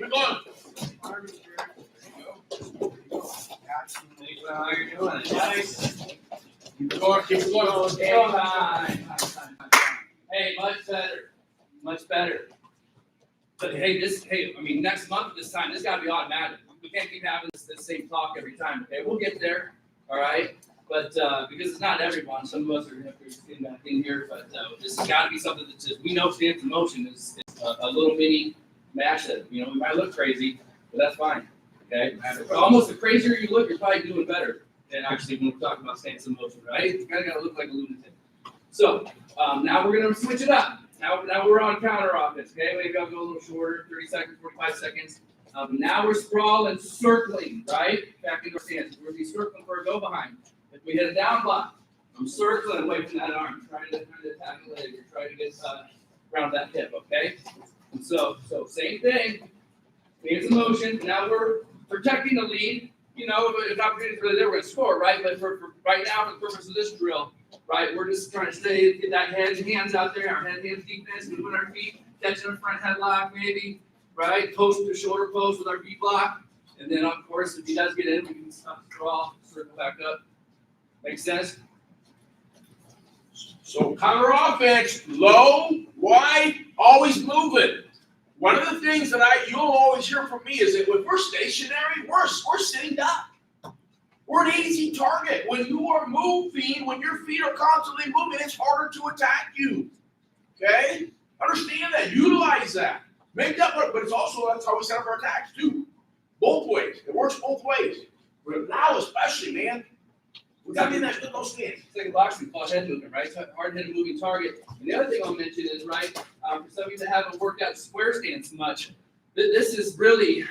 it going. How you doing? Nice. Keep it going. Keep it going. Hey, much better. Much better. But hey, I mean, next month this time, this got to be automatic. We can't keep having this same talk every time. Okay, we'll get there. All right. But because it's not everyone, some of us are going to have to get back in here. But this has got to be something that just, we know stands in motion is a little mini match that, you know, we might look crazy, but that's fine. Okay. Almost the crazier you look, you're probably doing better than actually when we're talking about stance in motion, right? You kind of got to look like a lunatic. So now we're going to switch it up. Now we're on counter offense. Okay, maybe I'll go a little shorter, 30 seconds, 45 seconds. Now we're sprawling, circling, right? Back into our stance. We're going to be circling for a go behind. If we hit a down block, I'm circling away from that arm, trying to attack the leg, or trying to get around that hip, okay? And so same thing. Hands in motion. Now we're protecting the lead. You know, if opportunities really there, we're going to score, right? But for right now, for the purpose of this drill, right, we're just trying to get that head and hands out there, our head, hands defense, moving our feet, catching a front headlock maybe, right? Post to shoulder post with our feet block. And then, of course, if he does get in, we can stop the draw, circle back up. Make sense? So counter offense, low, wide, always moving. One of the things that you'll always hear from me is that when we're stationary, we're sitting down. We're an easy target. When you are moving, when your feet are constantly moving, it's harder to attack you. Okay? Understand that. Utilize that. Make that work, but it's also, that's how we set up our attacks too. Both ways. It works both ways. But now especially, man, we got to be in that those stands. It's like a boxing, called head movement, right? So hard-headed moving target. And the other thing I'll mention is, right, for some of you that haven't worked out square stance much, this is really,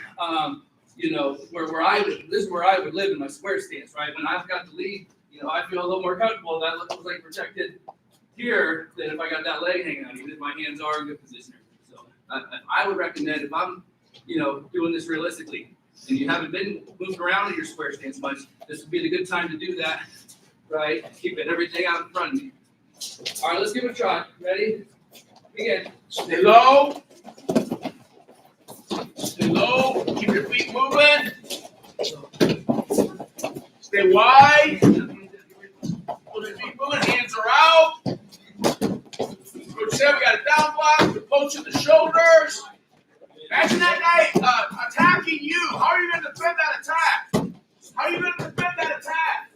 you know, this is where I would live in my square stance, right? When I've got the lead, you know, I feel a little more comfortable. That looks like protected here than if I got that leg hanging out, even if my hands are in good position. So I would recommend, if I'm, you know, doing this realistically, and you haven't been moving around in your square stance much, this would be the good time to do that, right? Keeping everything out in front of me. All right, let's give it a try. Ready? Begin. Stay low. Stay low. Keep your feet moving. Stay wide. Keep your feet moving. Hands are out. Coach said we got a down block. We're poaching the shoulders. Imagine that guy attacking you. How are you going to defend that attack? How are you going to defend that attack?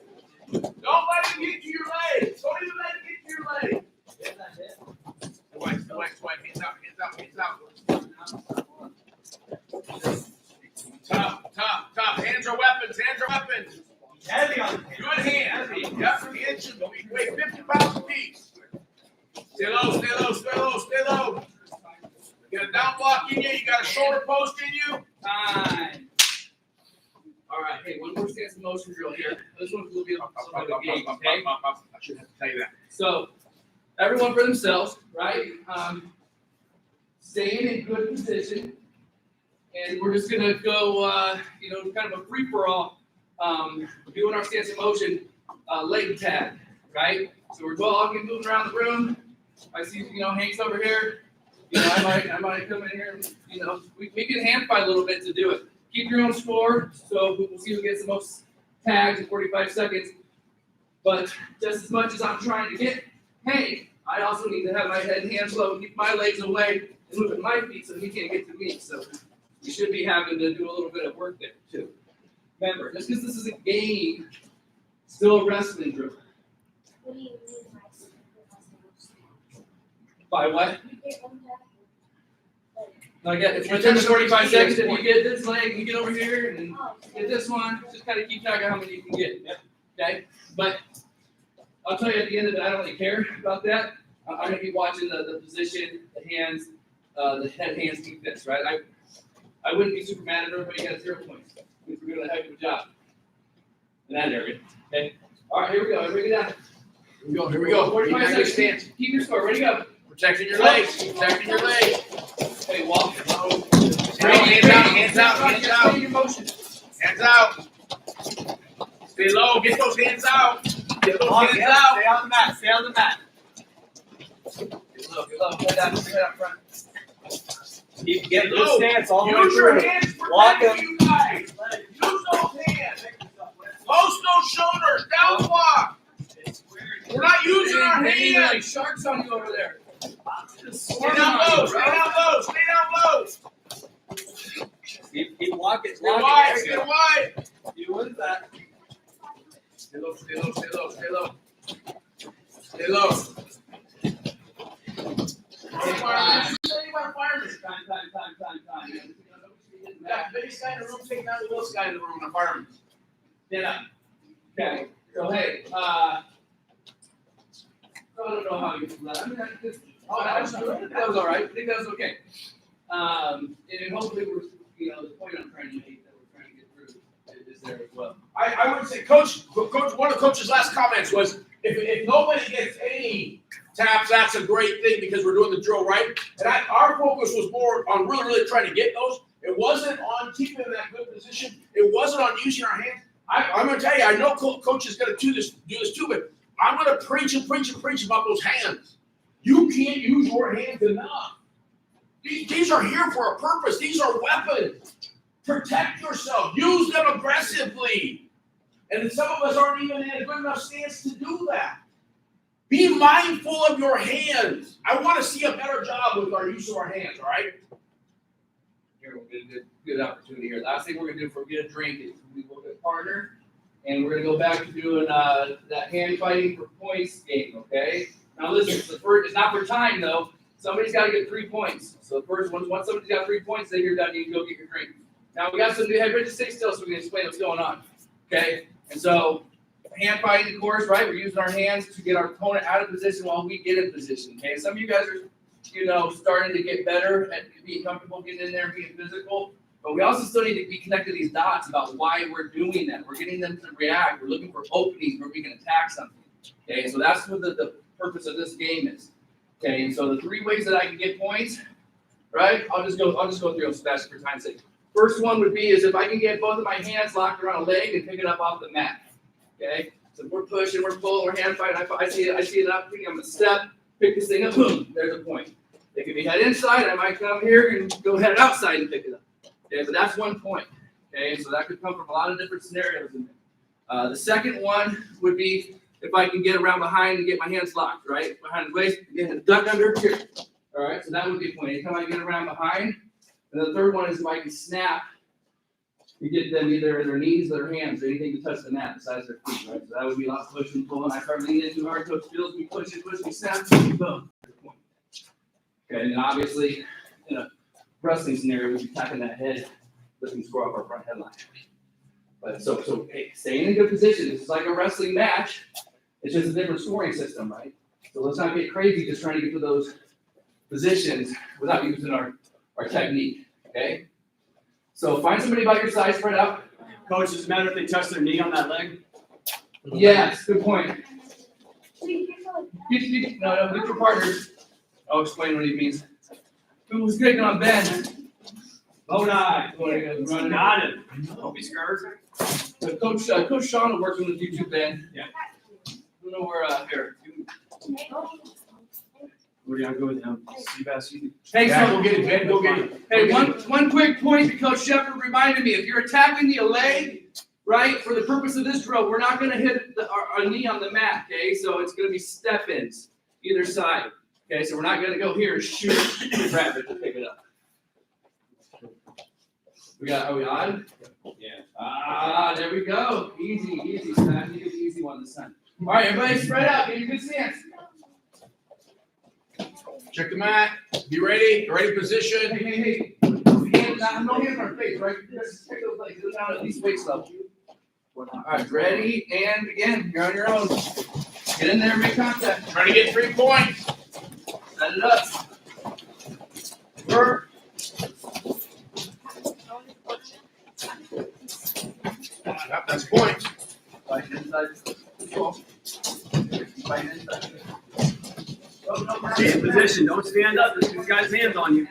Don't let him get to your legs. Don't even let him get to your legs. White. Hands out. Top. Hands are weapons. Heavy on the hands. Good hands. Yep, from the inches. We weigh 50 pounds apiece. Stay low. You got a down block in you. You got a shoulder post in you. Time. All right. Hey, one more stance of motion drill here. This one's a little bit of a game, okay? I should have to tell you that. So, everyone for themselves, right? Staying in good position. And we're just going to go, you know, kind of a free-for-all, doing our stance of motion leg tag, right? So we're all moving around the room. I see, you know, Hank's over here. You know, I might come in here and, you know, we can hand fight a little bit to do it. Keep your own score, so we'll see who gets the most tags in 45 seconds. But just as much as I'm trying to get Hank, I also need to have my head and hands low, keep my legs away, and moving my feet so he can't get to me. So we should be having to do a little bit of work there, too. Remember, just because this is a game, still a wrestling drill. What do you mean By what? by Like it's within the 45 seconds. If you get this leg, you get over here, and get this one. Just kind of keep track of how many you can get. Okay? But I'll tell you at the end of it, I don't really care about that. I'm going to keep watching the position, the hands, the head, hands, defense, right? I wouldn't be super mad if everybody got 0 points. We're doing a heck of a job in that area. Okay? All right, here we go. Everybody get down. Here we go. 45 seconds. Stance. Keep your score. Ready, go. Protecting your legs. Okay, walk. Hands out. Your motion. Hands out. Stay low. Get those hands out. Get those hands out. Stay on the mat. Get low. Head out front. Get a good stance all the way Use your through. hands for Lock that, up. you guys. Use those hands. Post those shoulders. Down block. We're not using our Hanging like hands. sharks on you over there. Stay down low. Stay down low. Stay down low. Keep locking. Stay wide. Stay wide. You win that. Stay low. Stay low. Stay low. Stay low. Stay low. Time. That biggest guy in the room taking out the littlest guy in the room in a fireman. Stand up. Okay. So hey, I don't know how you feel that. I mean, that was all right. I think that was okay. And hopefully we're, the point I'm trying to make that we're trying to get through is there as well. I would say, Coach, one of the coach's last comments was, if nobody gets any taps, that's a great thing because we're doing the drill right. And our focus was more on really trying to get those. It wasn't on keeping in that good position. It wasn't on using our hands. I'm going to tell you, I know Coach is going to do this too, but I'm going to preach about those hands. You can't use your hands enough. These are here for a purpose. These are weapons. Protect yourself. Use them aggressively. And some of us aren't even in a good enough stance to do that. Be mindful of your hands. I want to see a better job with our use of our hands, all right? Here, we'll get a good opportunity here. Last thing we're going to do before we get a drink is we will get partner, and we're going to go back to doing that hand fighting for points game, okay? Now listen, it's not for time, though. Somebody's got to get 3 points. So the first one, once somebody's got 3 points, then you're done. You can go get your drink. Now we got some new head bridges 6 still, so we can explain what's going on, okay? And so hand fighting, of course, right? We're using our hands to get our opponent out of position while we get in position, okay? Some of you guys are, starting to get better at being comfortable getting in there and being physical. But we also still need to be connected to these dots about why we're doing that. We're getting them to react. We're looking for openings where we can attack something. Okay, so that's what the purpose of this game is. Okay, and so the 3 ways that I can get points, right? I'll just go through them fast for time's sake. First one would be is if I can get both of my hands locked around a leg and pick it up off the mat. Okay, so if we're pushing, we're pulling, we're hand fighting. I see an opportunity. I'm gonna step, pick this thing up, boom. There's a point. It could be head inside. I might come here and go head outside and pick it up. Okay, but that's 1 point. Okay, so that could come from a lot of different scenarios in there. The second one would be if I can get around behind and get my hands locked, right? Behind the waist, again, duck under here. All right, so that would be a point. Anytime I get around behind. And the third one is if I can snap, you get them either in their knees or their hands or anything to touch the mat besides their feet, right? So that would be a lot of pushing, pulling. I start leaning in too hard, coach feels me, push me, snap, boom. Okay, and then obviously, in a wrestling scenario, we'd be tapping that head, lifting score off our front headline. But so hey, staying in good position. This is like a wrestling match. It's just a different scoring system, right? So let's not get crazy just trying to get to those positions without using our technique, okay? So find somebody by your side, spread out. Coach, does it matter if they touch their knee on that leg? Yes, good point. Get your partners. I'll explain what he means. Who's kicking on Ben? Oh, nice. Running. Got it. Don't be scared. So Coach Sean will work with you too, Ben. Yeah. I don't know where here. Where do I go with him? Hey, Yeah, so go get it, Ben. Go get it. hey, one quick point that Coach Shepard reminded me. If you're attacking the leg, right, for the purpose of this drill, we're not going to hit our knee on the mat, okay? So it's going to be step-ins either side. Okay, so we're not going to go here and shoot and grab it to pick it up. Are we on? Yeah. There we go. Easy, Smash. You get the easy one this time. All right, everybody spread out. Get your good stance. Check the mat. Be ready. Ready position. Hey. No hands on our face, right? Just pick those legs. Go down at least waist level. All right, ready, and again, you're on your own. Get in there and make contact. Trying to get 3 points. Set it up. Work. Yep, that's points. Fight inside. Fight inside. Stay in position. Don't stand up. This guy's got his hands on you.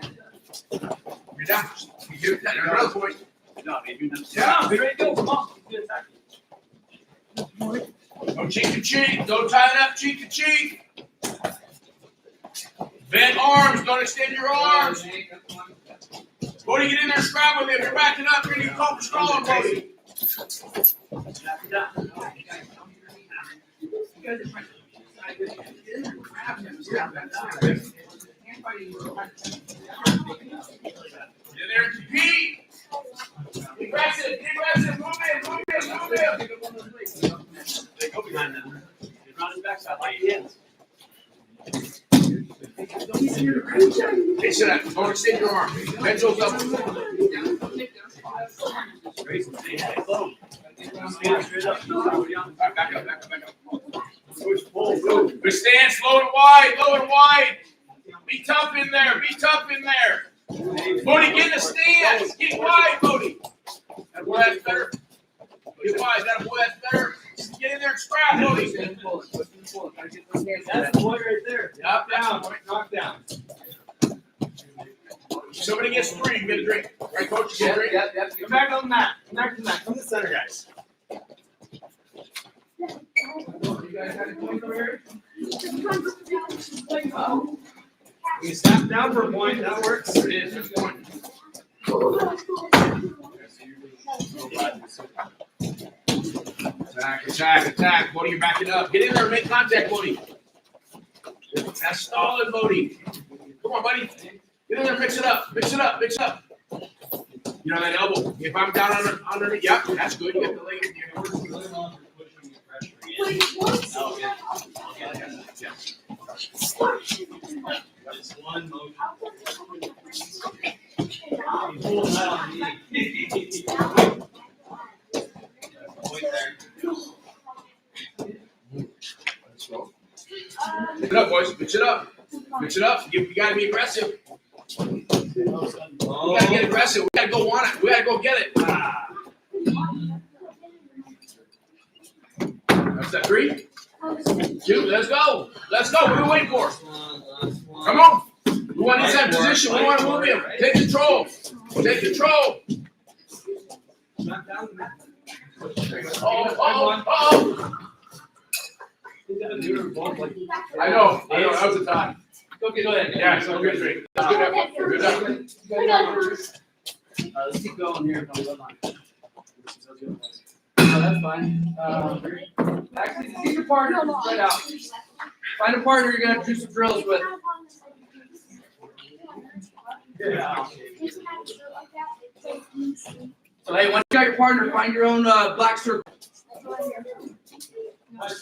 You're down. You give that another point. No, baby. Yeah, be ready to go. Come on. Go cheek to cheek. Don't tie it up cheek to cheek. Bend arms. Don't extend your arms. Bodie, get in there, scrap with him. You're backing up. You're going to call for Strong, Bodie. Get in there and compete. Be aggressive, move in. They go behind them. They run his backside like he is. Hey, sit up. Don't extend your arm. Bend those up. Grayson, stay slow. Stand straight up. Back up. Push, pull, move. Good stance, low and wide. Be tough in there. Bodie, get in the stance. Get wide, Bodie. That boy, that's better. Get wide. That boy, that's better. Get in there and scrap, Bodie. That's the boy right there. Up, down. Knock down. Somebody gets 3, you get a drink. Right, coach? You get a drink? Yep. Come back on the mat. Come to the center, guys. You guys had a point over here? You snap down for a point. That works. It is. There's one. Attack. Bodie, you're backing up. Get in there and make contact, Bodie. That's stalling, Bodie. Come on, buddy. Get in there, mix it up. You know that elbow. If I'm down underneath, yep, that's good. You get the leg in here. Just one motion. Pull that on me. Point there. Mix it up, boys. Mix it up. You gotta be aggressive. We gotta get aggressive. We gotta go on it. We gotta go get it. That's that 3, 2. Let's go. What are we waiting for? Come on. We want inside position. We want to move him. Take control. Knock down the mat. Oh. I know. That was the time. Okay, go ahead. Yeah, so good drink. Good effort. Let's keep going here. No, that's fine. Actually, see your partner right out. Find a partner you're gonna do some drills with. Yeah. So hey, once you got your partner, find your own black circle. Let's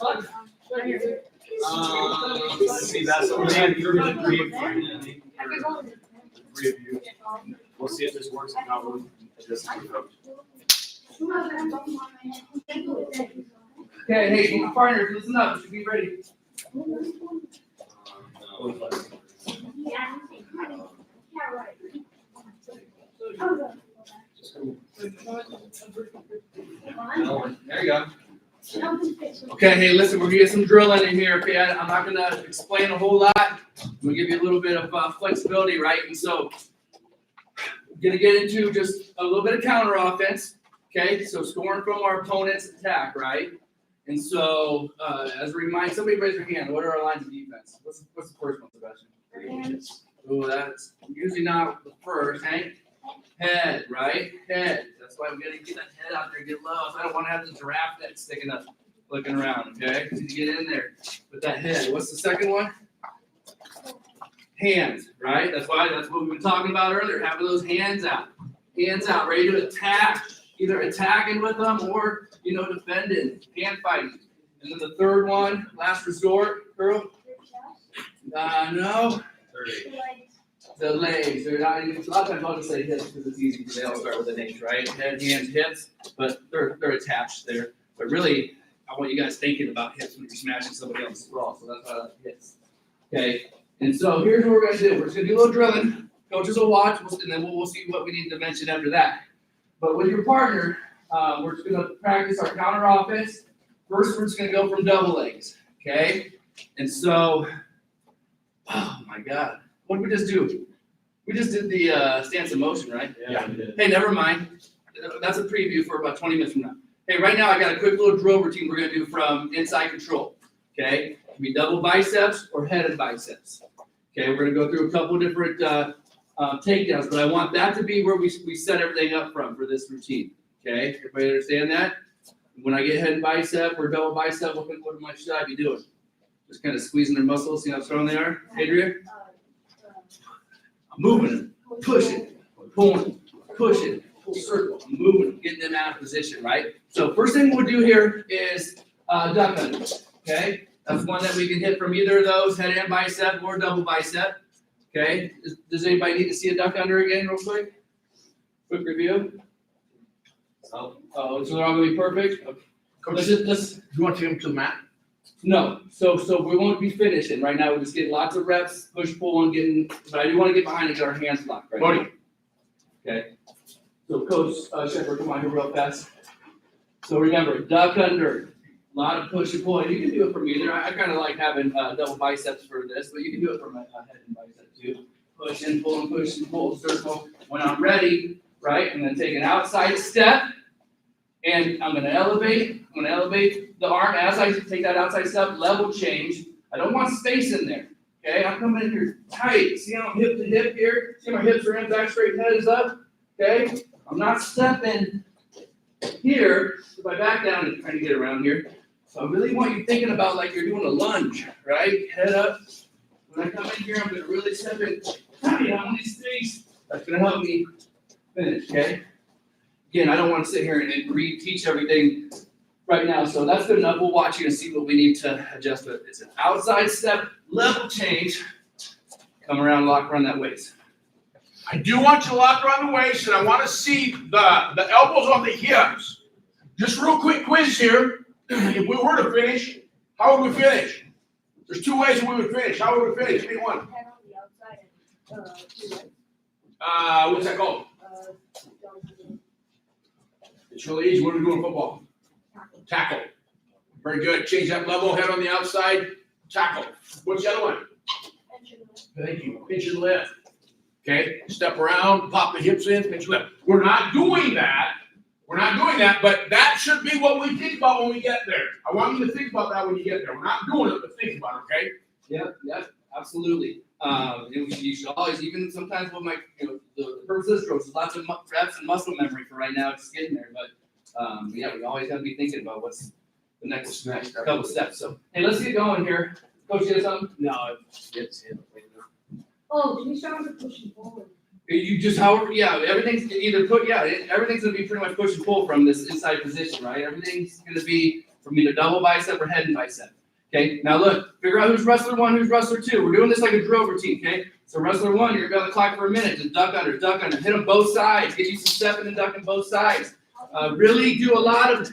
see, that's what you're going to agree with. 3 of you. We'll see if this works and how we'll adjust the coach. Okay, hey, your partners, listen up. You should be ready. There you go. Okay, hey, listen, we're gonna get some drilling in here. Okay, I'm not gonna explain a whole lot. I'm gonna give you a little bit of flexibility, right? And so, I'm gonna get into just a little bit of counter offense. Okay, so scoring from our opponent's attack, right? And so, as a reminder, somebody raise their hand. What are our lines of defense? What's the first one, Sebastian? Oh, that's usually not the first. Hank? Head, right? Head. That's why we gotta get that head out there, get low. So I don't want to have the giraffe neck sticking up, looking around. Okay, so you get in there with that head. What's the second one? Hands, right? That's what we've been talking about earlier. Having those hands out, ready to attack. Either attacking with them or defending, hand fighting. And then the third one, last resort, girl. No. The legs. They're not. A lot of times I'll just say hips because it's easy because they all start with an H, right? Head, hands, hips, but they're attached there. But really, I want you guys thinking about hips when you're smashing somebody else's bra. So that's why I like hips. Okay. And so here's what we're gonna do. We're just gonna do a little drilling. Coaches will watch, and then we'll see what we need to mention after that. But with your partner, we're just gonna practice our counter offense. First, we're just gonna go from double legs. Okay. And so, oh my God. What did we just do? We just did the stance of motion, right? Yeah, we did. Hey, never mind. That's a preview for about 20 minutes from now. Hey, right now I got a quick little drill routine we're going to do from inside control. Okay? It can be double biceps or headed biceps. Okay, we're going to go through a couple different takedowns, but I want that to be where we set everything up from for this routine. Okay, everybody understand that? When I get head and bicep or double bicep, what much should I be doing? Just kind of squeezing their muscles, see how strong they are? Adrian? I'm moving them, pushing, pulling, pushing, full circle. I'm moving them, getting them out of position, right? So first thing we'll do here is duck under, okay? That's one that we can hit from either of those, head and bicep or double bicep, okay? Does anybody need to see a duck under again real quick? Quick review. Oh, so they're all gonna be perfect? Okay. Coach, Let's you want to take him to the mat? no, so we won't be finishing right now. We're just getting lots of reps, push, pull, and getting. But I do want to get behind and get our hands locked right Bodie. now. Okay. So Coach Shepherd, come on here real fast. So remember, duck under, a lot of push and pull. And you can do it from either. I kind of like having double biceps for this, but you can do it from a head and bicep too. Push and pull, circle. When I'm ready, right, I'm gonna take an outside step, and I'm gonna elevate. I'm gonna elevate the arm as I take that outside step, level change. I don't want space in there, okay? I'm coming in here tight. See how I'm hip to hip here? See my hips are in, back straight, head is up, okay? I'm not stepping here with my back down and trying to get around here. So I really want you thinking about like you're doing a lunge, right? Head up. When I come in here, I'm gonna really step in tight on these things. That's gonna help me finish, okay? Again, I don't want to sit here and re-teach everything right now, so that's good enough. We'll watch you and see what we need to adjust with. It's an outside step, level change, come around, lock around that waist. I do want you to lock around the waist, and I want to see the elbows on the hips. Just real quick quiz here. If we were to finish, how would we finish? There's two ways we would finish. How would we finish? Pick one. Head on the outside and 2 legs. What's that called? It's really easy. What do we do in football? Tackle. Very good. Change that level. Head on the outside. Tackle. What's the other one? Thank you. Pinch and lift. Okay. Step around. Pop the hips in. Pinch and lift. We're not doing that. We're not doing that, but that should be what we think about when we get there. I want you to think about that when you get there. We're not doing it, but think about it, okay? Yep, absolutely. You should always, even sometimes with my, the purpose of this coach is lots of reps and muscle memory for right now, just getting there. But yeah, we always have to be thinking about what's the next couple steps. So, hey, let's get going here. Coach, you have something? No, it's him. Oh, can you start with the push and pull? You just, everything's either everything's gonna be pretty much push and pull from this inside position, right? Everything's gonna be from either double bicep or head and bicep. Okay, now look, figure out who's wrestler 1, who's wrestler 2. We're doing this like a drill routine, okay? So wrestler 1, you're gonna be on the clock for a minute, just duck under, hit them both sides, get you some stepping and ducking both sides. Really do a lot of,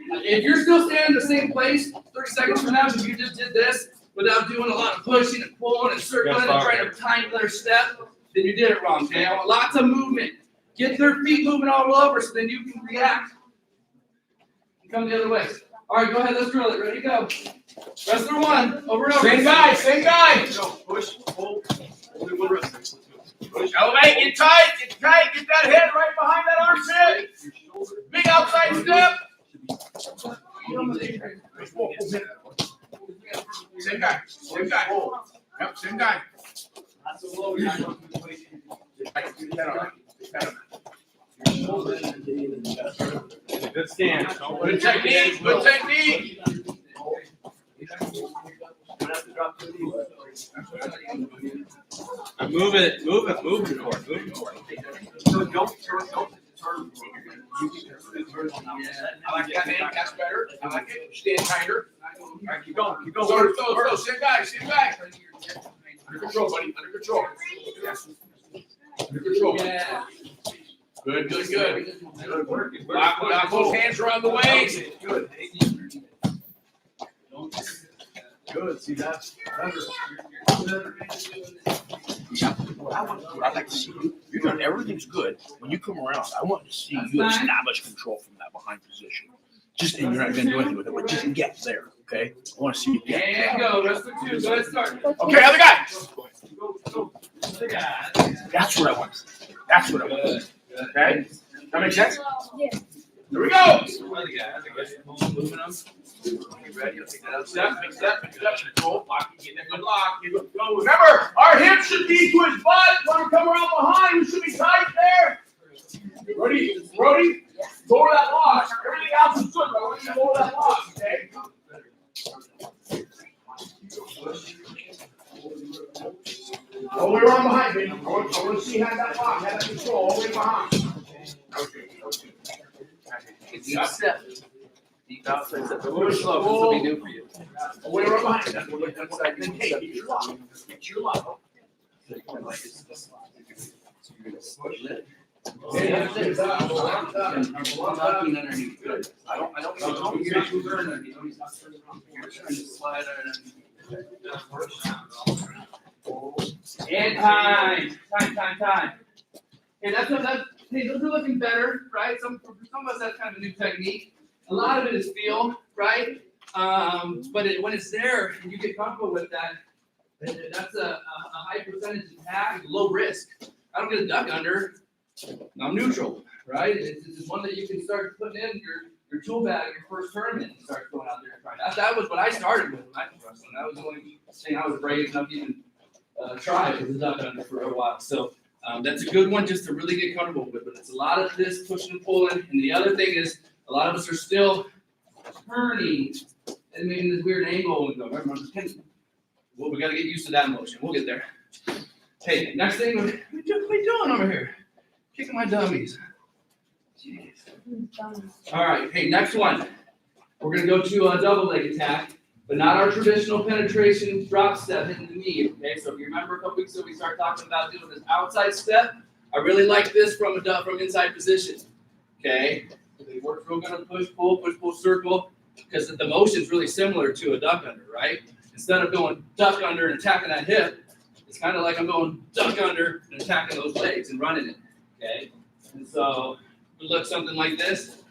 if you're still standing in the same place 30 seconds from now, because you just did this without doing a lot of pushing and pulling and circling and trying to time their step, then you did it wrong, okay? I want lots of movement. Get their feet moving all over so then you can react. And come the other way. All right, go ahead, let's drill it. Ready, go. Wrestler 1, over and over. Same guy. Go, push, pull. Only one wrestler. Push, elevate, get tight, get that head right behind that armpit. Big outside step. Same guy. Yep, same guy. Not so low, you're not going to the Good stance. Good technique. Move it, Court. So don't turn. I like that, man. That's better. I like it. Stand tighter. All right, keep going. So, same guy. Under control, buddy. Under control. Under control. Yeah. Good. Good work. Lock those hands around the waist. Good. See that? What I'd like to see you're doing everything's good. When you come around, I want to see you establish control from that behind position. And you're not going to do anything with it, but just get there, okay? I want to see you get there. And go. Wrestler 2, go ahead, start. Okay, other guy. That's what I want. Okay? That makes sense? Yeah. Here we go. Aluminum. You ready? I'll take that out. Step. Go. Lock. Get that good lock. Go. Remember, our hips should be to his butt. When we come around behind, we should be tight there. Ready? Lower that lock. Everything else is good, but we're gonna lower that lock, okay? All the way around behind me. I want to see how that lock, how that control, all the way behind. Deep step. Deep outside step. A little slow. This will be new for you. All the way around behind. That's what I think. Hey, get your lock. Get your lock. Knocking underneath. Good. I don't know. You're trying to slide underneath. And time. Okay, hey, those are looking better, right? Some of us have kind of a new technique. A lot of it is feel, right? But when it's there and you get comfortable with that, that's a high percentage attack, low risk. I don't get a duck under. I'm neutral, right? It's one that you can start putting in your tool bag, your first tournament, and start going out there and trying. That was what I started with when I was wrestling. That was the only thing I was brave enough to even try was a duck under for a while. So that's a good one just to really get comfortable with. But it's a lot of this pushing and pulling. And the other thing is a lot of us are still turning and making this weird angle and go, well, we got to get used to that motion. We'll get there. Hey, next thing, what are you doing over here? Kicking my dummies. Jeez. All right, hey, next one. We're going to go to a double leg attack, but not our traditional penetration drop step hitting the knee. Okay, so if you remember a couple weeks ago, we started talking about doing this outside step. I really like this from inside position. Okay, it works real good on push, pull, circle, because the motion is really similar to a duck under, right? Instead of going duck under and attacking that hip, it's kind of like I'm going duck under and attacking those legs and running it. Okay, and so we look something like this.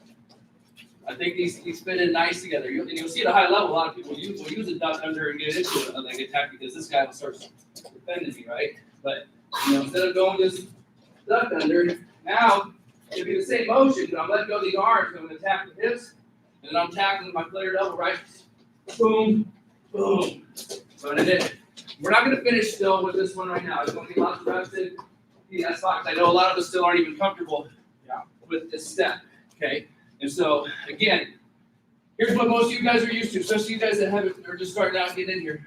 I think these fit in nice together. You'll see at a high level, a lot of people will use a duck under and get into a leg attack because this guy will start defending me, right? But instead of going this duck under, now it'll be the same motion, but I'm letting go of the arms. I'm going to attack the hips, and then I'm tackling my player double, right? Boom, boom, run it in. We're not going to finish still with this one right now. It's going to be lots of reps in. That's fine. I know a lot of us still aren't even comfortable with this step, okay? And so, again, here's what most of you guys are used to, especially you guys that are just starting out and getting in here.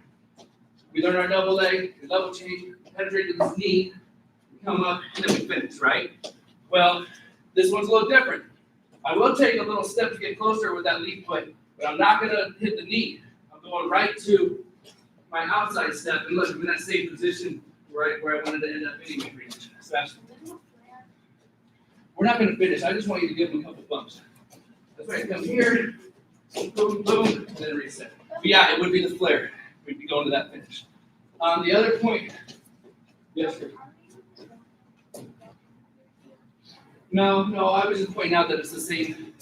We learn our double leg, we level change, penetrate to this knee, we come up, and then we finish, right? Well, this one's a little different. I will take a little step to get closer with that lead foot, but I'm not going to hit the knee. I'm going right to my outside step, and look, I'm in that same position right where I wanted to end up anyway, pretty much. We're not going to finish. I just want you to give them a couple bumps. That's right. Come here, boom, boom, and then reset. But yeah, it would be the flare. We'd be going to that finish. The other point. Yes, sir. No, I was just pointing out that it's the same,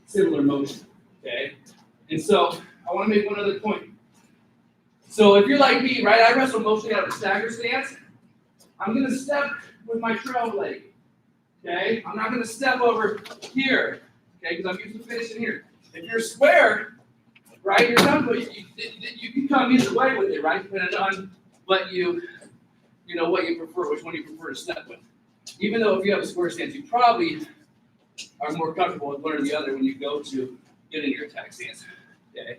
similar motion. Okay, and so I want to make one other point. So if you're like me, right, I wrestle mostly out of a stagger stance. I'm going to step with my trail leg. Okay, I'm not going to step over here. Okay, because I'm used to finishing here. If you're square, right, you're done. You can come either way with it, right? Depending on what you prefer, which one you prefer to step with. Even though if you have a square stance, you probably are more comfortable with one or the other when you go to get in your attack stance. Okay,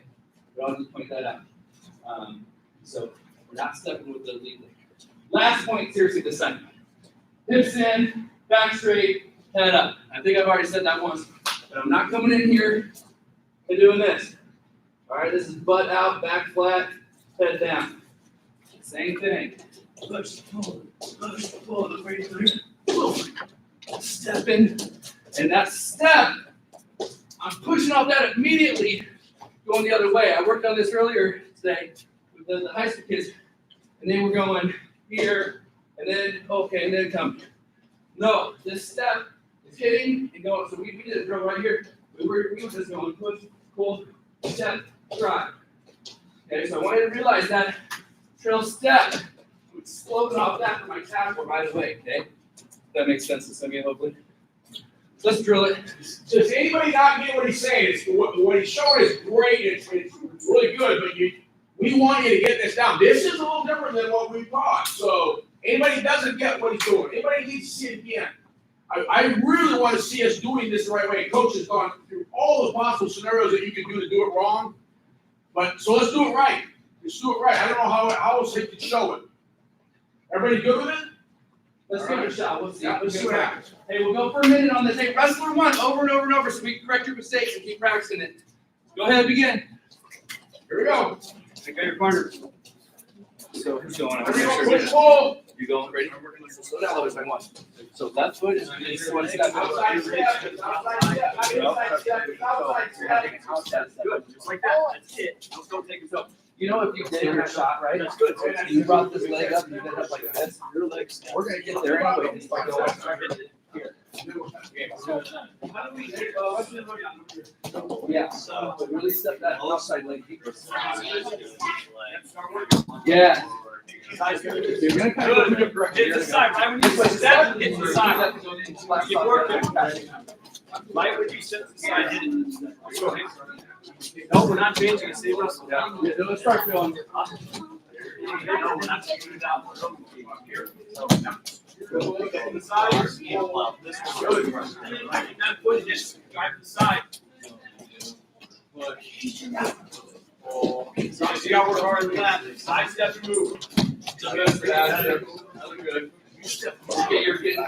but I'll just point that out. So we're not stepping with the lead leg. Last point, seriously, this time. Hips in, back straight, head up. I think I've already said that once, but I'm not coming in here and doing this. All right, this is butt out, back flat, head down. Same thing. Push, pull, look right there. Boom. Step in, and that step, I'm pushing off that immediately, going the other way. I worked on this earlier today with the high school kids, and they were going here, and then, okay, and then come. No, this step is hitting and going. So we did a drill right here. We were just going push, pull, step, drive. Okay, so I want you to realize that trail step would slow off that for my tackle right away, okay? That makes sense to some of you, hopefully. Let's drill it. Does anybody not get what he's saying? It's, what he's showing is great. It's really good, but we want you to get this down. This is a little different than what we taught. So anybody doesn't get what he's doing, anybody needs to see it again. I really want to see us doing this the right way. Coach has gone through all the possible scenarios that you can do to do it wrong. But so let's do it right. Let's do it right. I don't know how else they can show it. Everybody good with it? Let's give it a shot. Let's see. Yeah, let's see what happens. Hey, we'll go for a minute on this. Hey, wrestler one, over and over and over, so we can correct your mistakes and keep practicing it. Go ahead, begin. Here we go. I got your partner. So who's going? Here we go. Push pull. You going? Ready? Slow down a little bit if I want. So left foot is one step. Outside step. Outside step. Inside step. Outside step. Good. Just like that. That's it. Don't take it up. You know, if you did your shot right, That's good. you brought this leg up, you did it up like this. Your legs. We're gonna get there anyway. Just like here. Yeah. So really step that outside leg deeper. Yeah. You're gonna kind of go direction. Hit the side. Right when you step, hit the side. Keep working. Right when you step to the side, hit it. No, we're not changing it. Stay wrestling. Yeah, let's start feeling. No, we're not taking it down. Here. Go to the side. This is good. That foot just drive to the side. So you gotta work hard on that. Side step and move. Good for that. Really good. Okay, you're getting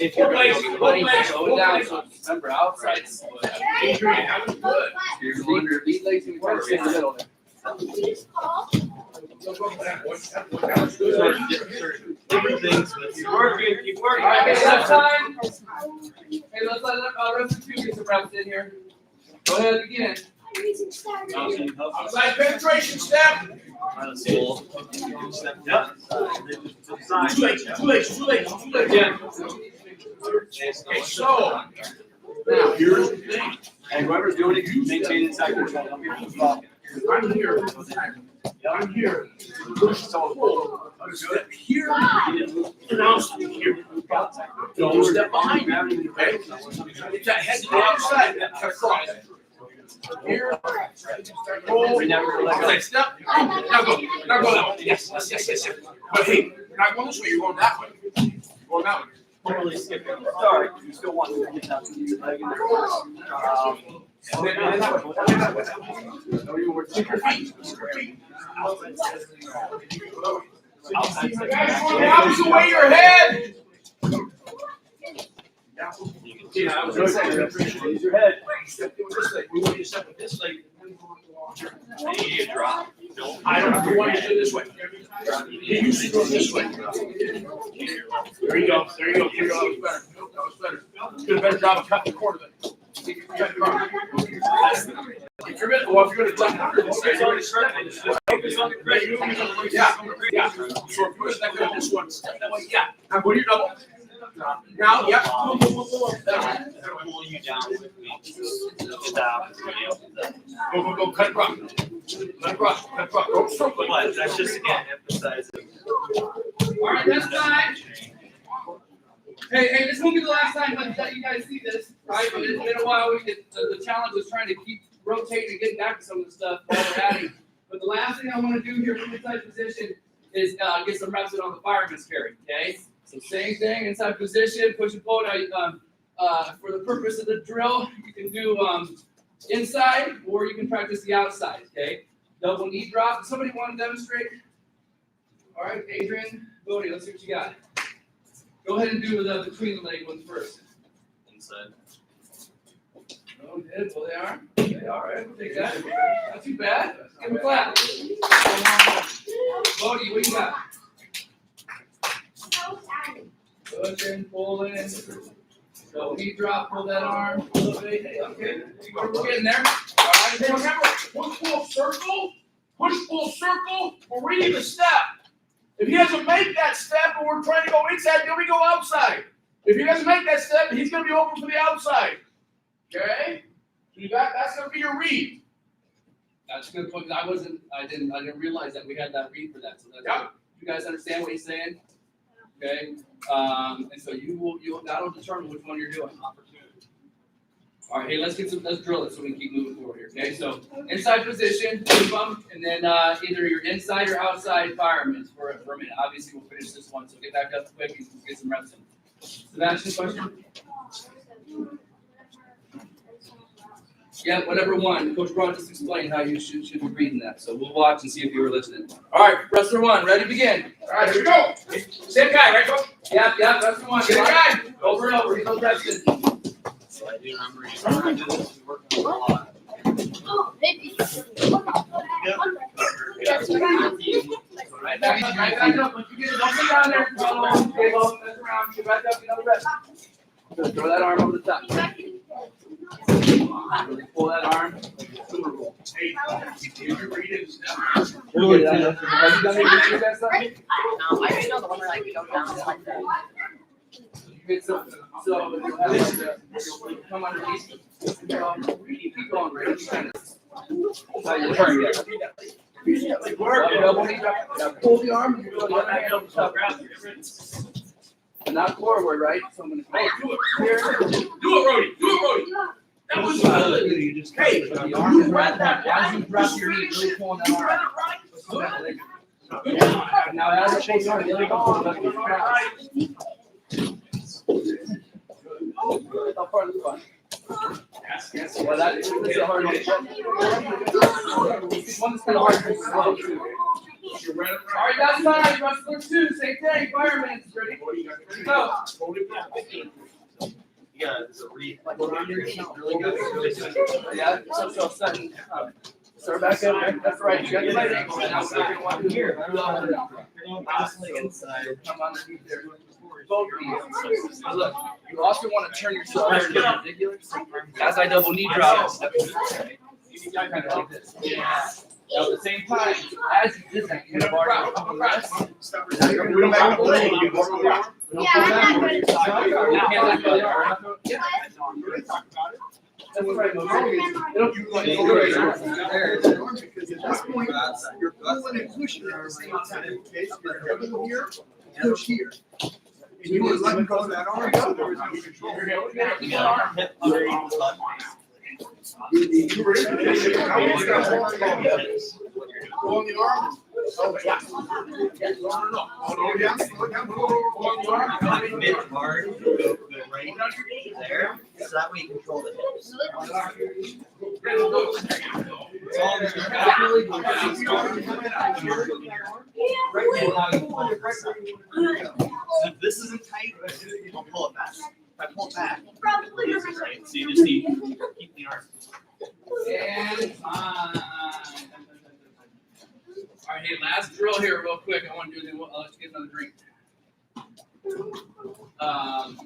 if you're going down, so remember outside. Adrian, that was good. Your lead legs in the middle. Different things, but keep working, keep working. All right, okay, left side. Hey, let's let rest of two get some reps in here. Go ahead, begin. Outside penetration step. Yep. Two legs. Yeah. Okay, so now here's the thing. And whoever's doing it, you maintain inside control. Don't be blocking. I'm here. I'm here. So step here. Now step here. Don't step behind me. Okay. It's that head to the outside. Cut across. Here. Roll. Outside step. Now go. Now go that way. Yes. But hey, you're not going this way. You're going that way. You're going that way. Totally skip it. Sorry, you still want to get down to the leg in there. Keep your feet. Opposite way your head. Yeah, I was going to say, use your head. We want you to step with this leg. You drop. I don't know. We want you to do this way. You used to go this way. There you go. That was better. Did a better job of cutting the corner then. If you're gonna jump under this, you're gonna start this. Focus on the great movement. Yeah. So if you're gonna go this one, step that way. Yeah. Now go to your double. Now, yeah. Pull you down with me. Stop. Go. Cut rock. Don't circle. But that's just again emphasizing. All right, this side. Hey, this won't be the last time that you guys see this, right? But it's been a while. The challenge is trying to keep rotating and getting back to some of the stuff while we're at it. But the last thing I want to do here from inside position is get some reps in on the fireman's carry, okay? So same thing, inside position, push and pull. Now, for the purpose of the drill, you can do inside or you can practice the outside, okay? Double knee drop. Does somebody want to demonstrate? All right, Adrian, Bodie, let's see what you got. Go ahead and do the between the leg ones first. Inside. Oh, good. Well, they are. Okay, all right, we'll take that. Not too bad. Give them a clap. Bodie, what you got? Push and pull in. So knee drop, pull that arm. A little bit. Hey, okay. We're getting there. All right. Hey, remember, push, pull, circle. We're reading the step. If he doesn't make that step and we're trying to go inside, then we go outside. If he doesn't make that step, he's going to be open for the outside. Okay? So that's going to be your read. That's a good point. I didn't realize that we had that read for that. So that's Yeah. good. You guys understand what he's saying? okay? And so that'll determine which one you're doing. All right, hey, let's drill it so we can keep moving forward here, okay? So inside position, keep them, and then either your inside or outside firemen for a minute. Obviously, we'll finish this one, so get back up quick and get some reps in. Sebastian, question? Yeah, whatever one. Coach Braun just explained how you should be reading that, so we'll watch and see if you were listening. All right, wrestler one, ready to begin. All right, here we go. Same guy, right, Coach? Yep, wrestler one. Same guy. Over and over, get those reps in. So I do remember you started to do this, we worked on a lot. Oh, maybe. Right back up. Once you get it, don't sit down there. Okay, well, mess around. Get back up, get another rep. Good. Throw that arm over the top. Really pull that arm. Super roll. Hey, if you read it, Have you done anything with that stuff? No, I just know the one where like you go down like that. So you'll have you'll come underneath. Keep going, right? That's how you turn it. Double knee drop. Now pull the arm and you go the other hand over the top. And not forward, right? So I'm gonna do it. here. Do it, Rody. Do it, Rody. That was good. You just Hey, the arm is right back. As you drop your knee, really pulling that arm. Now as I shake your arm, the other arm. How far is the fun? Yes. Well, that's a hard one. This one's kind of hard to slow too. All right, that's fine. Wrestler two, same thing. Fireman, ready? Ready, go. Yeah, it's a read. Really good. Yeah, so sudden. Start back up. That's right. You got your right ankle. Now we're going to do here. Inside. Come underneath there. Both knees. Now look, you also want to turn your shoulders ridiculous. As I double knee drop, kind of like this. Yeah. Now at the same time, as you did that, you hit a bar down. Come on, rest. We don't back up the leg. You go to the arm. Don't pull back. You can't let go of the arm. Yeah. That's right. It'll keep going. Because at this point, you're pulling and pushing at the same time. Okay, so you're coming here, push here. And you were letting go of that arm, so there was no control. You were in position. Now you just got to pull on the arm. Oh, yeah. No. Slow down, slow down, pull on the arm. Mid hard, go right there, so that way you control the hips. So if this isn't tight, I'll pull it back. If I pull it back, this is tight. So you just need keep the arm. And all right, hey, last drill here, real quick. I want to do then I'll let you get another drink.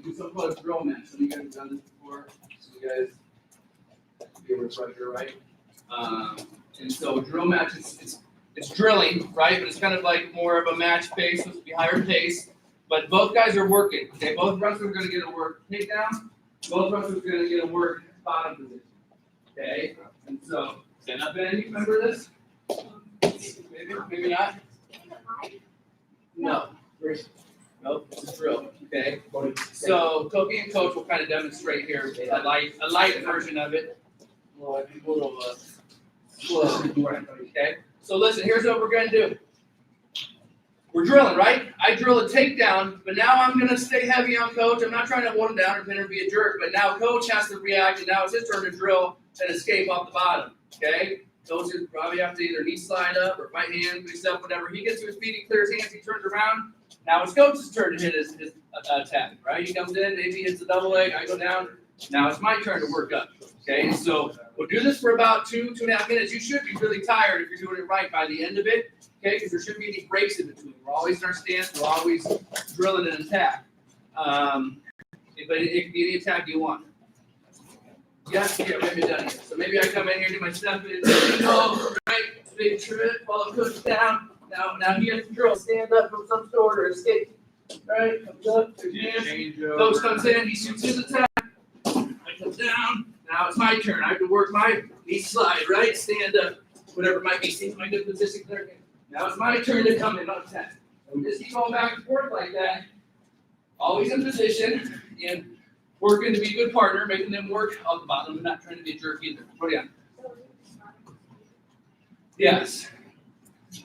Do something called a drill match. Some of you guys have done this before. So you guys be a refresher, right? And so drill match it's drilling, right? But it's kind of like more of a match pace, supposed to be higher pace. But both guys are working. Okay, both wrestlers are going to get a work takedown. Both wrestlers are going to get a work bottom position. Okay, and so stand up, Ben. You remember this? Maybe not. No. Nope. It's a drill. Okay. So Koki and Coach will kind of demonstrate here a light version of it. Well, a little slow. Okay. So listen. Here's what we're gonna do. We're drilling, right? I drill a takedown, but now I'm gonna stay heavy on Coach. I'm not trying to hold him down or pin him, be a jerk. But now Coach has to react, and now it's his turn to drill and escape off the bottom. Okay. Coach is probably have to either knee slide up or right hand, mix up, whatever. He gets to his feet, he clears hands, he turns around. Now it's Coach's turn to hit his attack, right? He comes in, maybe he hits a double leg, I go down. Now it's my turn to work up, okay? So we'll do this for about 2.5 minutes. You should be really tired if you're doing it right by the end of it, okay? Because there shouldn't be any breaks in between. We're always in our stance, we're always drilling an attack. But it can be any attack you want. Yes, yeah, maybe done here. So maybe I come in here, do my step in, right, big trip, follow Coach down. Now he has to drill, stand up from some sort or escape. Right, comes up, Coach comes in, he shoots his attack. I come down. Now it's my turn. I have to work my knee slide, right? Stand up, whatever it might be. See my good position there. Now it's my turn to come in on attack. And we just keep going back and forth like that always in position and working to be a good partner, making them work off the bottom and not trying to be a jerk either. Put it on. Yes. You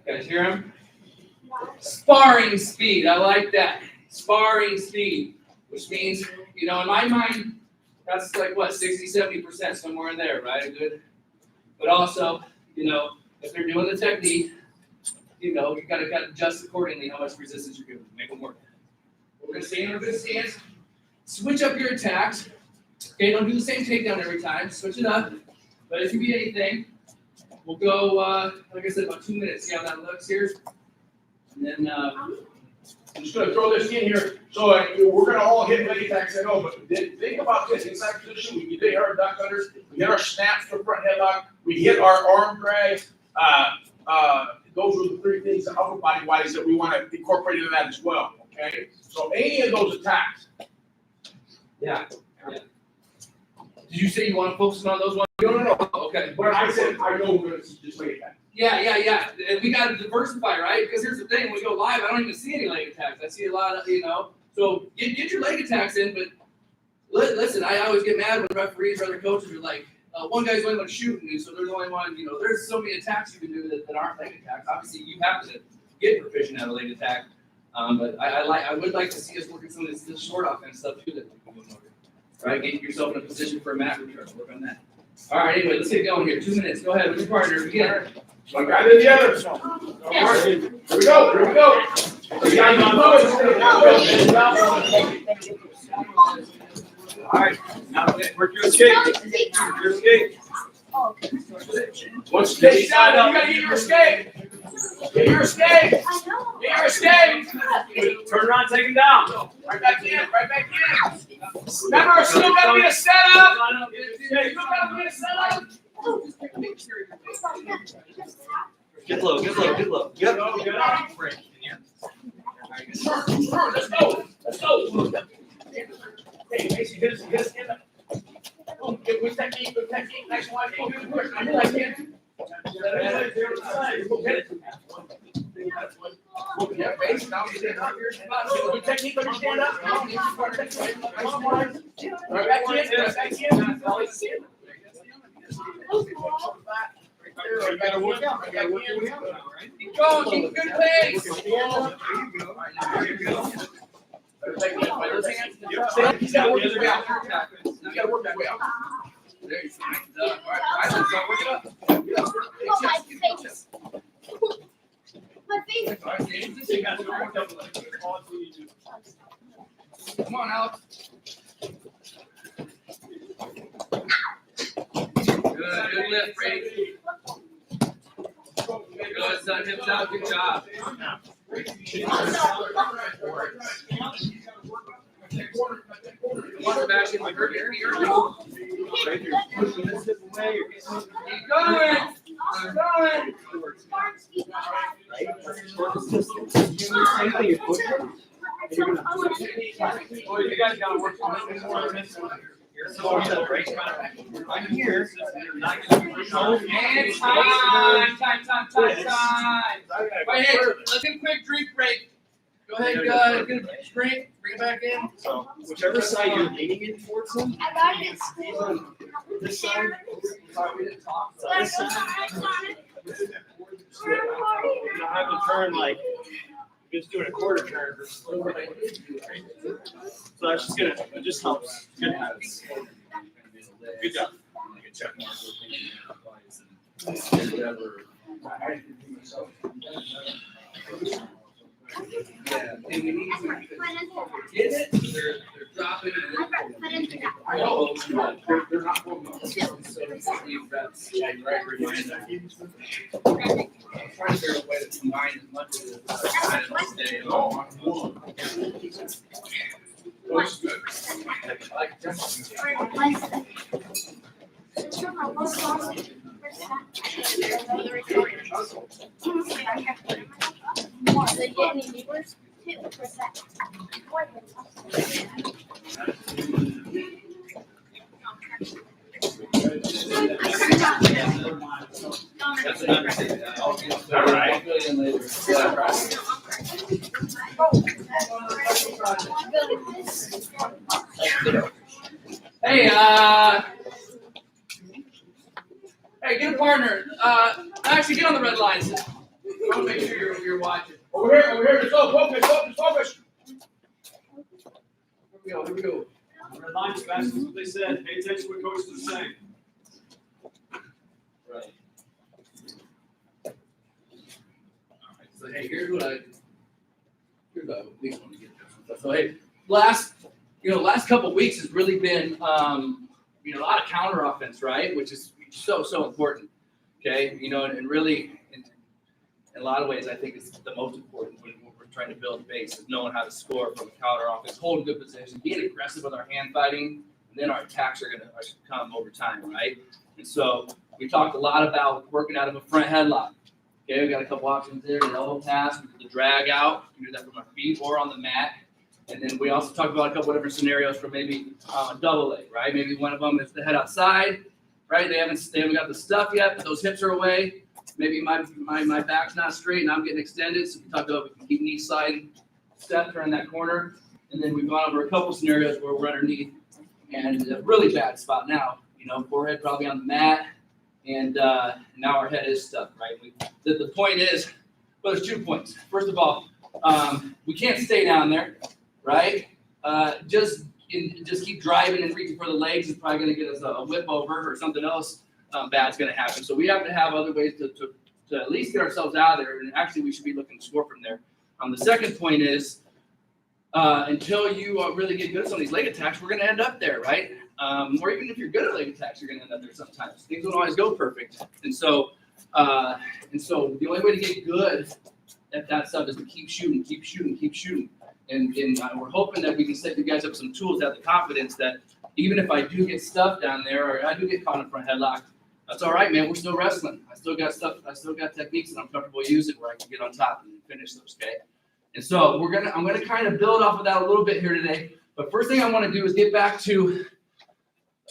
guys hear him? Sparring speed. I like that. Sparring speed, which means, you know, in my mind, that's like what, 60-70% somewhere in there, right? Good. But also, you know, if they're doing the technique, you know, you gotta adjust accordingly how much resistance you're giving. Make them work. We're gonna stay in a good stance. Switch up your attacks. Okay, don't do the same takedown every time. Switch it up. But if you be anything, we'll go, like I said, about 2 minutes. See how that looks here. And then, I'm just gonna throw this in here, so we're gonna all hit leg attacks, I know, but think about this, inside position, we hit our duck unders, we hit our snaps to front headlock, we hit our arm drags, those are the three things, upper body wise, that we wanna incorporate into that as well, okay? So any of those attacks. yeah. Did you say you want to focus on those ones? No. Okay. But I said, I know we're gonna just leg attack. Yeah. And we got to diversify, right? Because here's the thing: when we go live, I don't even see any leg attacks. I see a lot of, you know. So get your leg attacks in, but listen, I always get mad when referees or other coaches are like, one guy's only one shooting, and so there's only one. You know, there's so many attacks you can do that aren't leg attacks. Obviously, you have to get proficient at a leg attack. But I would like to see us working some of this short offense stuff too that we can go over. Right, get yourself in a position for a mat return. Work on that. All right, anyway, let's get going here. 2 minutes. Go ahead with your partner. Begin. One guy to the other. Here we go. You guys on All right, now work your escape. Your escape. Once you take it down, you gotta get your escape. Get your escape. Turn around, take him down. Right back in. Remember, it's still gotta be a setup. Get low. Yep. Turn, let's go. Hey, Macy, hit us in the. Oh, good technique, nice one. Hey, good push. I like it. Yeah, base, now we stand up here. Good technique, understand up. Nice one. Right back in. Gotta work out. Keep going. Keep a good pace. He's gotta work his way out. There you go. All right, let's work it up. My face. All right, James, this thing got to work up. Come on, Alex. Good lift, Brady. Good, son. Hips out. Good job. One back in my hurt area. Keep going. Boy, you guys gotta work on this one. Right here. And time. Wait, hey, let's get a quick drink break. Go ahead, get a drink, bring it back in. So whichever side you're leaning in towards them. I got it at school. This side. Sorry, we didn't talk. So I go You don't have to turn like just doing a quarter turn versus so that's just gonna, it just helps. Good habits. Good job. Good check mark. Yeah, and we need to get it. They're dropping it. I know. They're not moving. So leave reps. Right, remind them. I'm trying to figure out a way to combine as much of this as I stay. Looks good. I like that. That's another thing. All right. I'll fill you in later. Yeah, right. Hey, hey, get a partner. Actually, get on the red lines. I want to make sure you're watching. Over here, let's go, focus. Here we go. Red lines, fast as what they said. Pay attention to what coaches are saying. Right. Alright, so hey, here's what we want to get this. So hey, last couple weeks has really been a lot of counter offense, right? Which is so important. Okay, and really in a lot of ways I think it's the most important when we're trying to build a base is knowing how to score from counter offense, hold good position, being aggressive with our hand fighting, and then our attacks are gonna come over time, right? And so we talked a lot about working out of a front headlock. Okay, we got a couple options there, the elbow pass, we did the drag out, we do that from our feet or on the mat. And then we also talked about a couple different scenarios for maybe a double leg, right? Maybe one of them is the head outside, right? They haven't got the stuff yet, but those hips are away. Maybe my back's not straight and I'm getting extended. So we talked about we can keep knee sliding, step, turn that corner. And then we've gone over a couple scenarios where we're underneath and a really bad spot now, forehead probably on the mat. And now our head is stuck, right? The point is, well, there's 2 points. First of all, we can't stay down there, right? Just keep driving and reaching for the legs is probably going to get us a whip over or something else bad's going to happen. So we have to have other ways to at least get ourselves out of there. And actually, we should be looking to score from there. The second point is until you really get good at some of these leg attacks, we're going to end up there, right? Or even if you're good at leg attacks, you're going to end up there sometimes. Things don't always go perfect. And so the only way to get good at that stuff is to keep shooting. And we're hoping that we can set you guys up some tools that have the confidence that even if I do get stuff down there or I do get caught in front headlock, that's all right, man. We're still wrestling. I still got stuff. I still got techniques that I'm comfortable using where I can get on top and finish those, okay? And so I'm gonna kind of build off of that a little bit here today. But first thing I want to do is get back to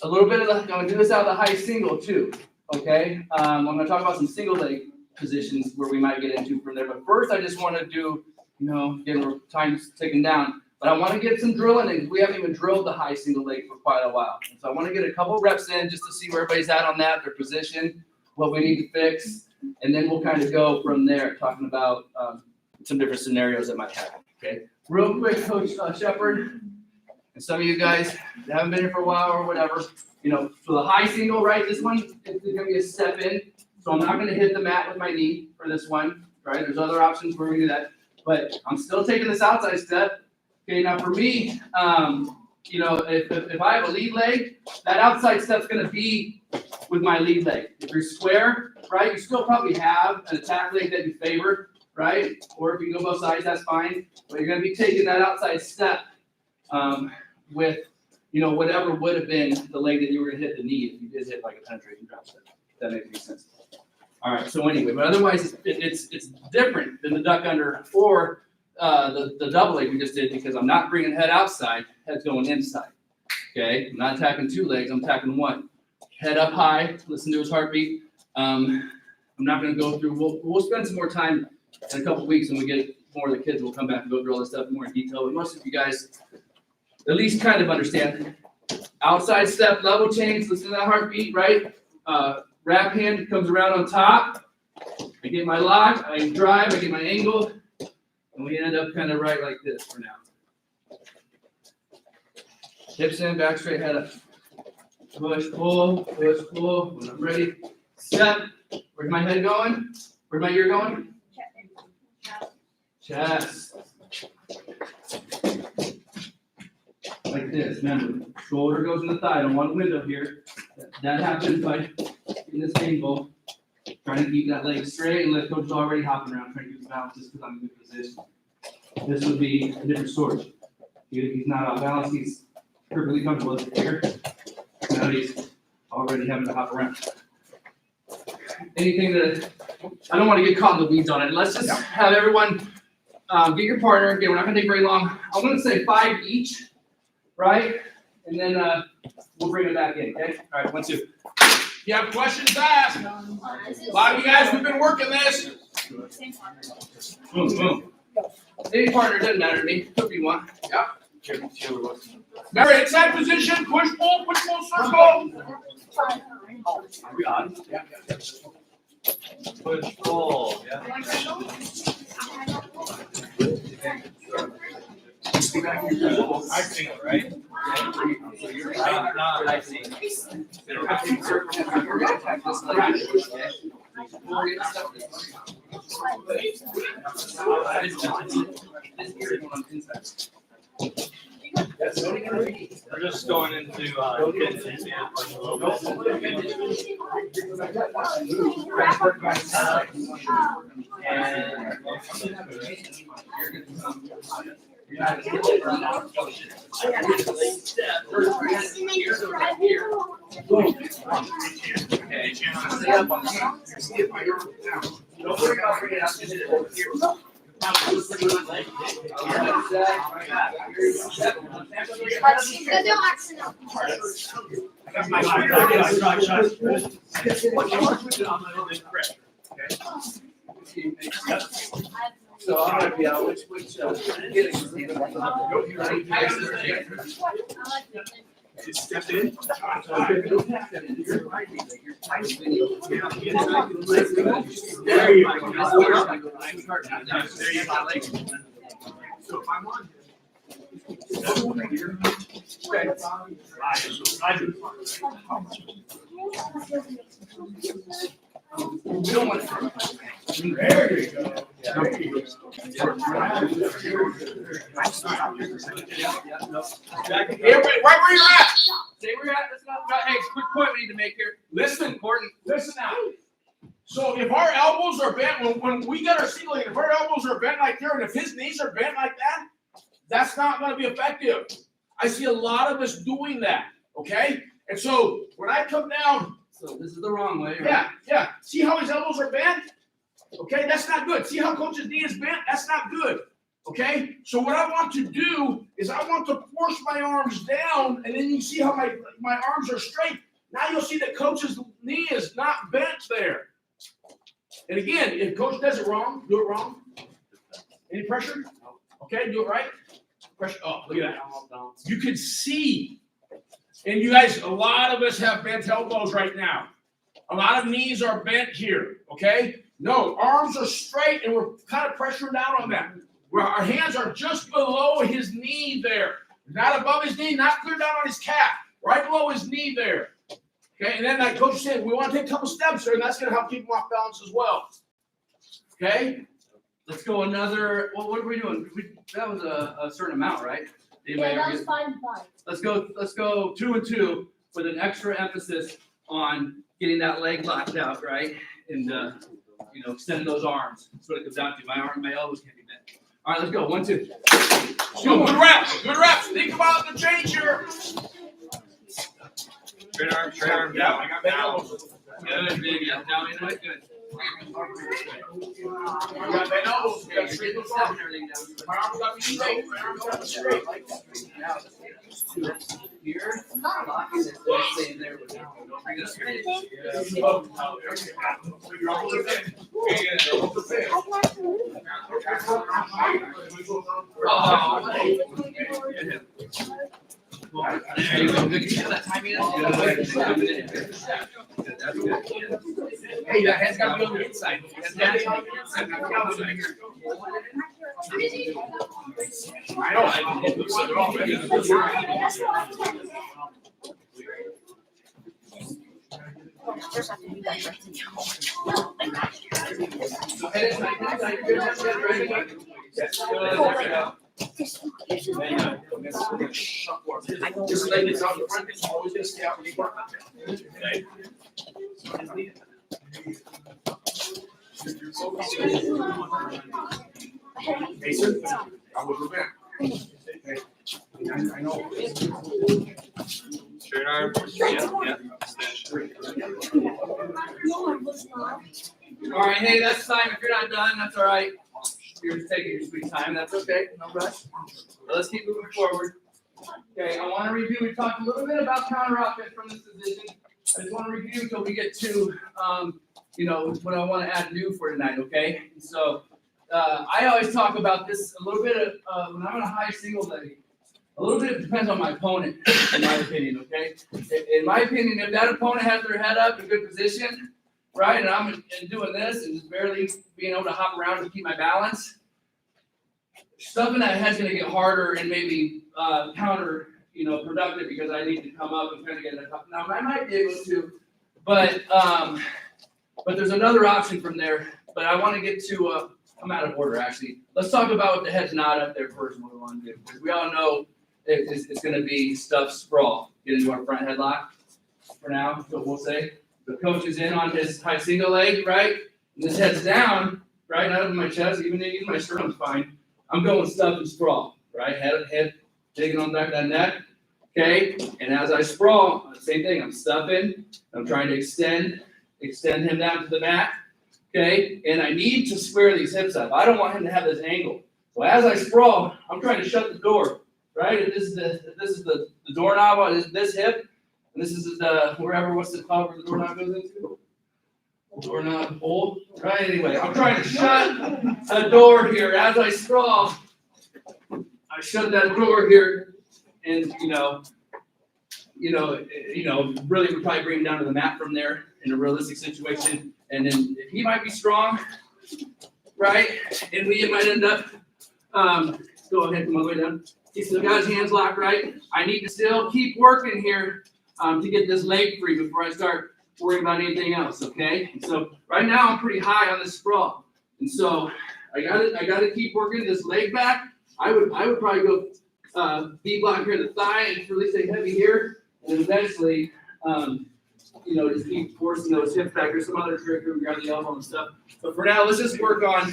a little bit of I'm gonna do this out of the high single too, okay? I'm gonna talk about some single leg positions where we might get into from there. But first, I just want to do, again, time's ticking down. But I want to get some drilling in. We haven't even drilled the high single leg for quite a while. So I want to get a couple reps in just to see where everybody's at on that, their position, what we need to fix. And then we'll kind of go from there, talking about some different scenarios that might happen. Okay. Real quick, Coach Shepard, and some of you guys that haven't been here for a while or whatever, so the high single, right? This one is going to be a step in. So I'm not going to hit the mat with my knee for this one, right? There's other options where we do that. But I'm still taking this outside step. Okay, now for me, if I have a lead leg, that outside step's going to be with my lead leg. If you're square, right, you still probably have an attack leg that you favor, right? Or if you go both sides, that's fine. But you're going to be taking that outside step with, whatever would have been the leg that you were going to hit the knee if you did hit like a penetration drop step. If that makes any sense. All right, so anyway, but otherwise it's different than the duck under or the double leg we just did because I'm not bringing head outside, head's going inside. Okay, I'm not attacking two legs, I'm attacking one. Head up high, listen to his heartbeat. I'm not going to go through. We'll spend some more time in a couple of weeks when we get more of the kids. We'll come back and go through all this stuff more in detail. But most of you guys at least kind of understand. Outside step, level change, listen to that heartbeat, right? Wrap hand comes around on top. I get my lock, I drive, I get my angle, and we end up kind of right like this for now. Hips in, back straight, head up. Push, pull, push, pull. When I'm ready, step. Where's my head going? Where's my ear going? Chest. Like this. Remember, shoulder goes in the thigh. I don't want a window here. That happens by in this angle. Trying to keep that leg straight and let coach already hopping around trying to keep the balance just because I'm in a good position. This would be a different story. If he's not off balance, he's perfectly comfortable here. Now he's already having to hop around. Anything that I don't want to get caught in the weeds on it. Let's just have everyone get your partner. Again, we're not going to take very long. I'm going to say 5 each, right? And then we'll bring it back in. Okay. All right. 1, 2. If you have questions, ask. A lot of you guys, we've been working this. Boom, boom. Any partner, doesn't matter to me. Could be one. Remember, inside position, push, pull, circle. Are we on? Yeah. Push, pull, yeah. I see, right? So you're not, I see. We're just going into, So I'm gonna be out, which, Step in. There you go. So if I'm on. we don't want to. There you go. Here, right where you're at. Stay where you're at. Let's not. Hey, quick point we need to make here. Listen, Important. listen now. So if our elbows are bent, when we get our single leg, if our elbows are bent like there, and if his knees are bent like that, that's not going to be effective. I see a lot of us doing that, okay? And so when I come down, So this is the wrong way, right? yeah. See how his elbows are bent? Okay, that's not good. See how coach's knee is bent? That's not good. Okay? So what I want to do is I want to force my arms down, and then you see how my arms are straight. Now you'll see that coach's knee is not bent there. And again, if coach does it wrong, do it wrong. Any pressure? Okay, do it right. Pressure. Oh, look at that. You can see. And you guys, a lot of us have bent elbows right now. A lot of knees are bent here, okay? No, arms are straight, and we're kind of pressuring down on that. Where our hands are just below his knee there. Not above his knee, not clear down on his calf. Right below his knee there. Okay, and then like Coach said, we want to take a couple steps there, and that's going to help keep him off balance as well. Okay? Let's go another. Well, what are we doing? That was a certain amount, right? Anybody ever get- fine. Let's go 2 and 2 with an extra emphasis on getting that leg locked out, right? And extending those arms. That's what it comes down to. My elbows can't be bent. All right, let's go. 1, 2. So good reps. Good reps. Think about the change here. Straight arm down. I got bent elbows. Good, big. Yeah, down into it. Good. I got bent elbows. We got to straighten those arms. My arms got to be straight. My arms got to be straight. Here, locking this, staying there with it. Don't bring it up here. Your elbows are bent. Your elbows are bent. There you go. Good. You see how that timing is? Good. That's good. Hey, that hand's got to be on the inside. That's got to be on the inside, not the outside. I know. Just like it's out the front, it's always going to stay out when you work on it. Okay? Mason, I was back. I know. Straight arm. Yeah. All right, hey, that's fine. If you're not done, that's all right. You're just taking your sweet time. That's okay. No rush. But let's keep moving forward. Okay, I want to review. We talked a little bit about counter offense from this position. I just want to review until we get to, what I want to add new for tonight. Okay, so I always talk about this a little bit of, when I'm on a high single leg. A little bit depends on my opponent, in my opinion, okay? In my opinion, if that opponent has their head up in good position, right, and I'm doing this and just barely being able to hop around to keep my balance, stuffing that head's gonna get harder and maybe counter, productive because I need to come up and kind of get it up. Now, I might be able to, but there's another option from there. But I want to get to, I'm out of order actually. Let's talk about what the head's not up there first and what we want to do. Because we all know it's going to be stuff sprawl. Get into our front headlock for now, so we'll say. The coach is in on his high single leg, right? And his head's down, right? Not over my chest, even my sternum's fine. I'm going stuff and sprawl, right? Head digging on the back of that neck. Okay, and as I sprawl, same thing. I'm stuffing. I'm trying to extend him down to the mat. Okay, and I need to square these hips up. I don't want him to have this angle. So as I sprawl, I'm trying to shut the door. Right? If this is the doorknob on this hip, and this is the what's the called where the doorknob goes into? Doorknob hole. Right? Anyway, I'm trying to shut a door here as I sprawl. I shut that door here. And really would probably bring him down to the mat from there in a realistic situation. And then if he might be strong, right? And we might end up go ahead, come all the way down. He's still got his hands locked, right? I need to still keep working here to get this leg free before I start worrying about anything else. Okay. And so right now I'm pretty high on this sprawl, and so I got to keep working this leg back. I would probably go. B block here in the thigh and really stay heavy here, and eventually, just keep forcing those hips back. There's some other trick where we grab the elbow and stuff. But for now, let's just work on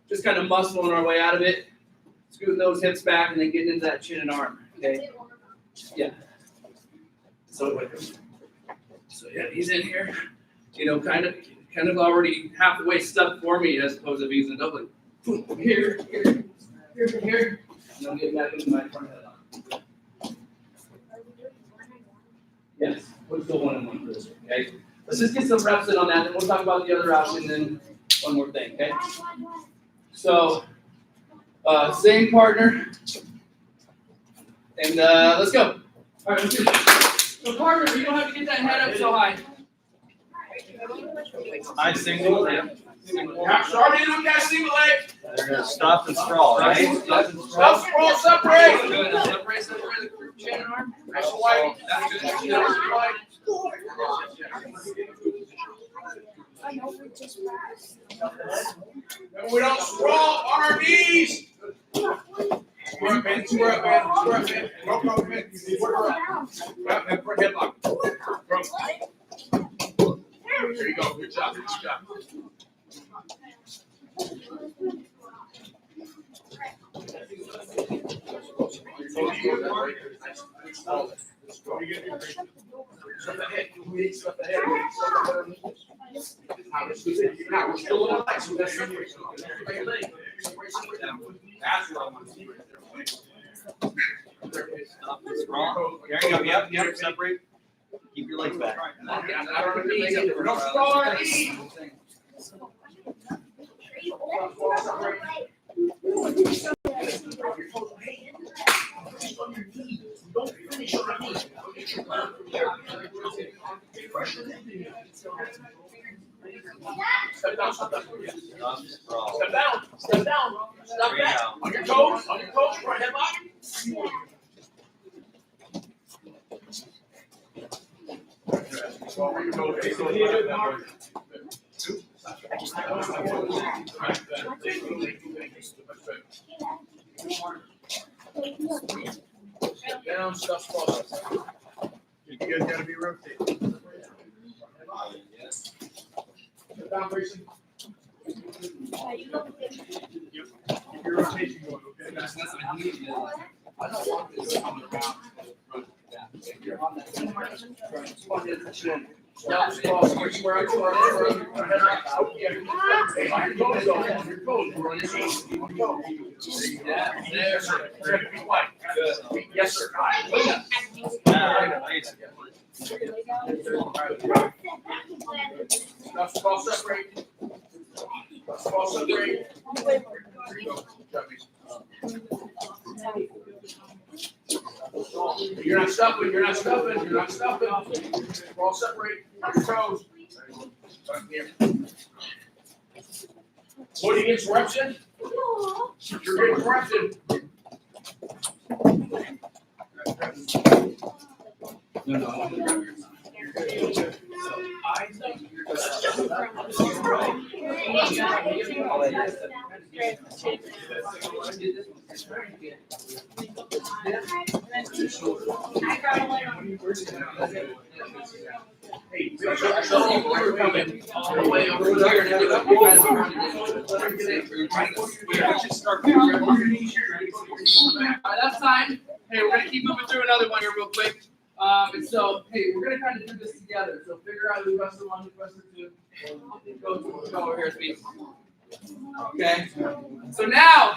just kind of muscling our way out of it, scooting those hips back, and then getting into that chin and arm. Okay? Yeah. So yeah, he's in here, kind of already halfway stuck for me as opposed to being a double. Here. And I'll get back into my front head. Yes, let's go 1-on-1 for this one, okay? Let's just get some reps in on that, then we'll talk about the other option, then one more thing, okay? So, same partner, and let's go. All right, let's do this. So partner, you don't have to get that head up so high. I single. Yeah, start in on that single leg. They're gonna stop and sprawl, right? Stop, sprawl, separate. Good. Separate the chin and arm. Nice and wide. That's good. Nice and wide. And we don't sprawl on our knees. Square up, man. Square up, man. Square up, man. Don't go, man. Square up. And put headlock. There you go. Good job. Good job. Now we're still on light, so that's separation. That's what I want to see right there. Stop and sprawl. There you go. Yep. Separate. Keep your legs back. Don't sprawl our knees. Don't finish on our knees. Step down. Step down. Step back. On your toes. Front headlock. Down, stuff falls. You guys gotta be rotating. Step down, Grayson. Keep your rotation going, okay? I don't want this on the ground. You're on that. You want to hit the chin. Down, sprawl, square up, out. Yeah. Hey, on your toes, though. On your toes. We're on your knees. On your toes. Yeah, there, sir. Be quiet. Good. Yes, sir. Now, sprawl, separate. Ball separate. You're not stuffing, you're not stuffing, you're not stuffing. Ball separate, toes. Back here. What do you get corruption? You're getting corruption. That's fine. Hey, we're gonna keep moving through another one here real quick. And so, hey, we're gonna kind of do this together. So figure out who wrestler one, who wrestler two. Go over here, speed. Okay. So now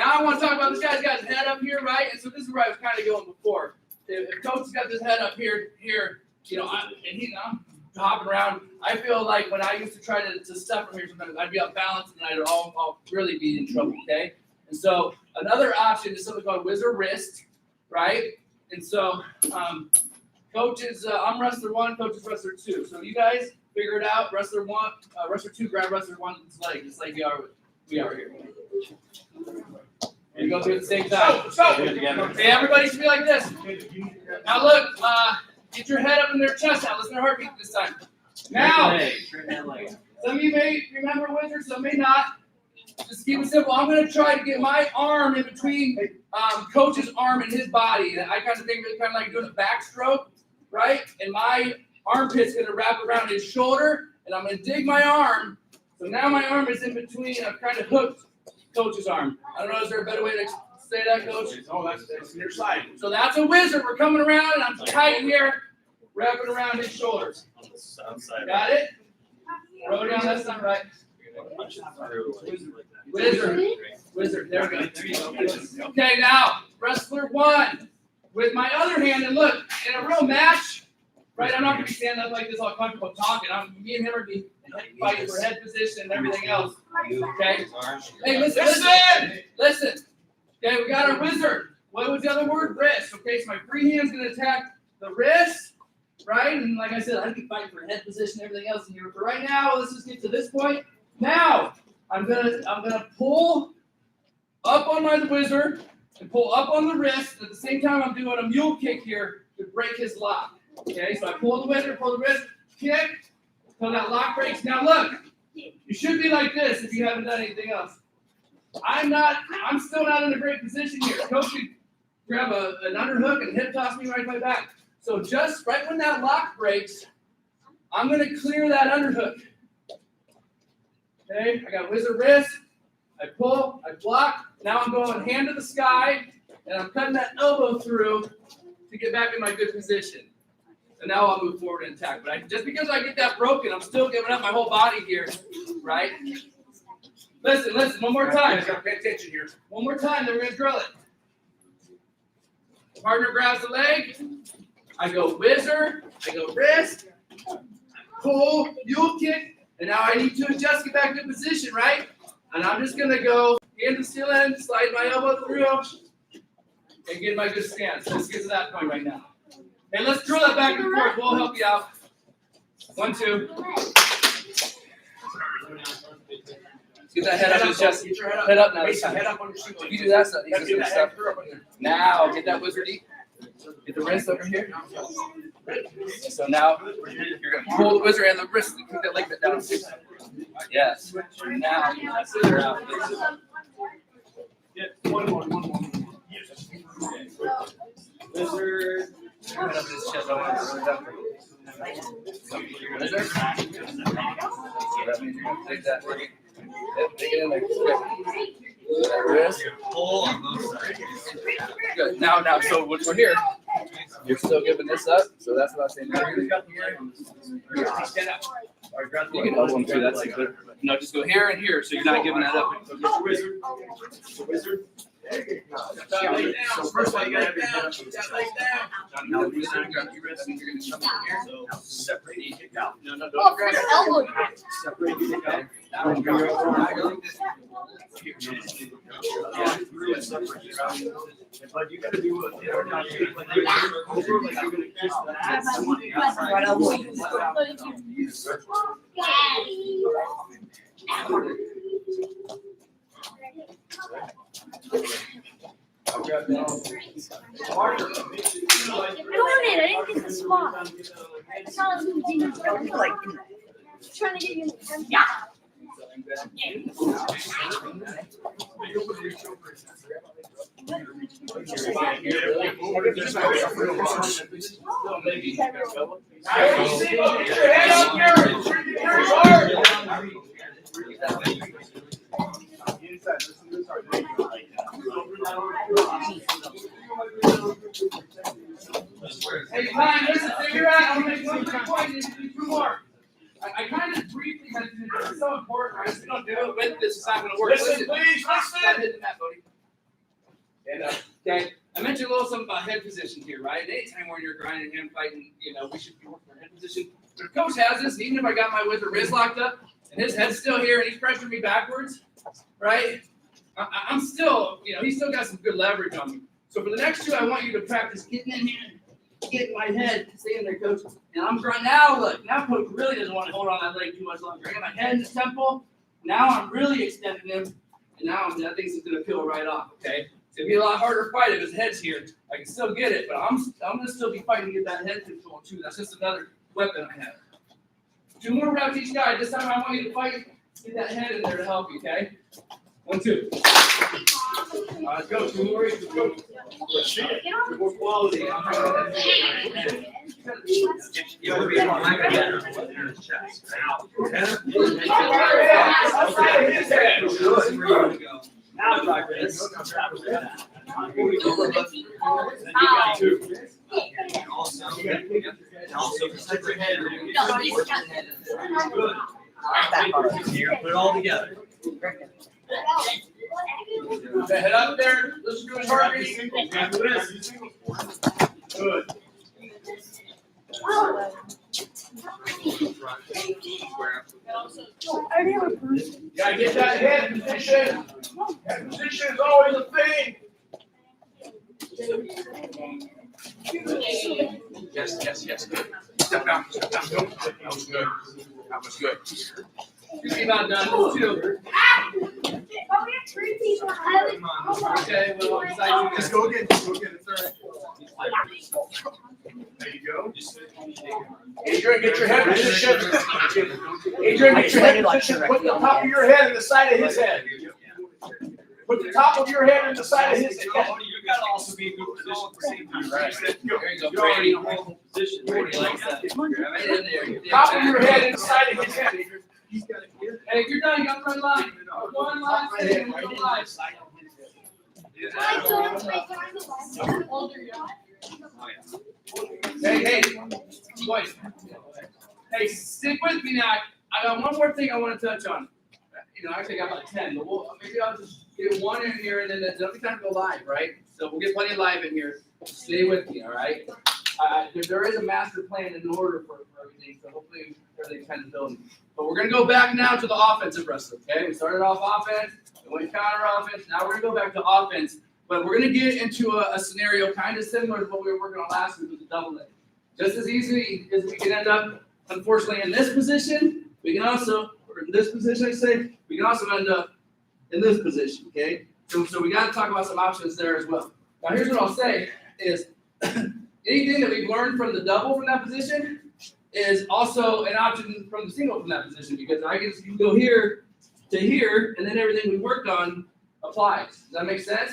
I want to talk about this guy's got his head up here, right? And so this is where I was kind of going before. If Coach has got his head up here, you know, I'm hopping around. I feel like when I used to try to stuff from here, sometimes I'd be off balance and I'll really be in trouble. Okay. And so another option is something called whizzer wrist, right? And so Coach is I'm wrestler one, Coach is wrestler two. So you guys figure it out. Wrestler one, wrestler two, grab wrestler one's leg, just like we are here. And go through at the same time. Okay, everybody should be like this. Now look, get your head up in their chest now. Listen to heartbeat this time. Now, some of you may remember whizzer, some may not. Just keep it simple. I'm going to try to get my arm in between Coach's arm and his body. I kind of think it's kind of like doing a backstroke, right? And my armpit's going to wrap around his shoulder, and I'm going to dig my arm. So now my arm is in between. I've kind of hooked Coach's arm. I don't know, is there a better way to say that, Coach? Oh, that's your side. So that's a whizzer. We're coming around, and I'm tight here, wrapping around his shoulders. Got it? Throw it down. That's not right. Whizzer. There we go. Okay, now wrestler one with my other hand, and look, in a real match, right? I'm not going to be standing up like this all comfortable talking. Me and him are be fighting for head position and everything else. Okay. Hey, listen. Okay, we got our whizzer. What was the other word? Wrist. Okay, so my free hand's going to attack the wrist, right? And like I said, I can fight for head position and everything else in here. But right now, let's just get to this point. Now, I'm gonna pull up on my whizzer and pull up on the wrist. At the same time, I'm doing a mule kick here to break his lock. Okay, so I pull the whizzer, pull the wrist, kick, until that lock breaks. Now look, you should be like this if you haven't done anything else. I'm still not in a great position here. Coach could grab an underhook and hip toss me right in my back. So just right when that lock breaks, I'm gonna clear that underhook. Okay, I got whizzer wrist, I pull, I block, now I'm going hand to the sky, and I'm cutting that elbow through to get back in my good position. And now I'll move forward and attack. But just because I get that broken, I'm still giving up my whole body here, right? Listen, one more time. Pay attention here. One more time, then we're gonna drill it. Partner grabs the leg, I go whizzer, I go wrist, pull, mule kick, and now I need to adjust, get back to position, right? And I'm just gonna go hand to ceiling, slide my elbow through, and get my good stance. Let's get to that point right now. Hey, let's drill that back and forth. We'll help you out. 1, 2. Get that head up his chest. Get your head up. Head up now. Head up on your shoe. If you do that stuff, he's Get just gonna that stop. head up on here. Now, get that whizzer deep. Get the wrist over here. So now, you're going to pull the whizzer and the wrist and kick that leg down. Yes. Now, you can sit around. One more. Wizard. Head up his chest. I want to really up. Wizard. So that means you're going to take that leg. Yep, take it in there. That wrist. Pull on both sides. Good. Now, so when we're here, you're still giving this up. So that's what I'm saying. Now you're going to here. Stand up. You can elbow him too. That's good. No, just go here and here. So you're not giving that up. Wizard. Lay down. So first of all, you gotta have your Lay head down. up. You gotta lay down. Now, these are gonna be rest, you're gonna come in here, so separate, you kick out. No, no, Oh, don't grab it. elbow. Separate, you kick out. Now, when you're like this. Yeah, through and separate. But you gotta do it, you know, not do it like you're over, like you're gonna kiss the ass. Right elbow. I didn't get the spot. It's not like trying to get you. Yeah. Hey, Steve-O, get your head up here. You're hard. Hey, Ryan, listen, figure out, I'm gonna make one quick point, and do two more. I kind of briefly mentioned it, it's so important, right? If we don't do it with this, it's not gonna work. Listen, please, Stop listen. hitting that, buddy. Okay, I mentioned a little something about head position here, right? Anytime when you're grinding hand fighting, you know, we should be working our head position. But if coach has this, even if I got my with the wrist locked up, and his head's still here, and he's pressuring me backwards, right? I'm still, you know, he's still got some good leverage on me. So for the next two, I want you to practice getting in here, getting my head, staying there, coach. And I'm grinding now. Look, now coach really doesn't want to hold on that leg too much longer. I got my head in the temple. Now I'm really extending him, and now that thing's just gonna peel right off. Okay, it's gonna be a lot harder to fight if his head's here. I can still get it, but I'm gonna still be fighting to get that head control too. That's just another weapon I have. 2 more reps each guy. This time I want you to fight. Get that head in there to help you. Okay. 1, 2. Let's go. 2 more. Let's go. More quality. Yeah, we're being black again. Chest. Now. Outside of his head. Good. Now try this. Here we go. And then you got 2. And also protect your head. Good. Here, put it all together. Head up there. Listen to his heartbeat. Good. You gotta get that head position. Head position is always a thing. Yes, yes, yes. Step down, step down. Nope. That was good. That was good. You're about done. 2. Okay, well, besides Just go get it, it's all right. There you go. Adrian, get your head position. Adrian, get your head position. Put the top of your head in the side of his head. Put the top of your head in the side of his head. You gotta also be in good position at the same time. Right. There you go. You're already in a horrible position. Brady likes that. Right in there. Top of your head in the side of his head, Adrian. Hey, if you're done, you got front line. One line, and one line. Hey, boys. Hey, stick with me now. I got one more thing I want to touch on. You know, actually I got about 10, but maybe I'll just get one in here and then it'll be time to go live, right? So we'll get plenty of live in here. Stay with me, all right? There is a master plan in order for everything, so hopefully everything's kind of building. But we're going to go back now to the offensive wrestling, okay? We started off offense, we went counter offense, now we're going to go back to offense. But we're going to get into a scenario kind of similar to what we were working on last week with the double leg. Just as easily as we can end up, unfortunately, in this position, we can also, or in this position, I say, we can also end up in this position, okay? So we got to talk about some options there as well. Now, here's what I'll say is anything that we've learned from the double from that position is also an option from the single from that position, because I can go here to here, and then everything we worked on applies. Does that make sense?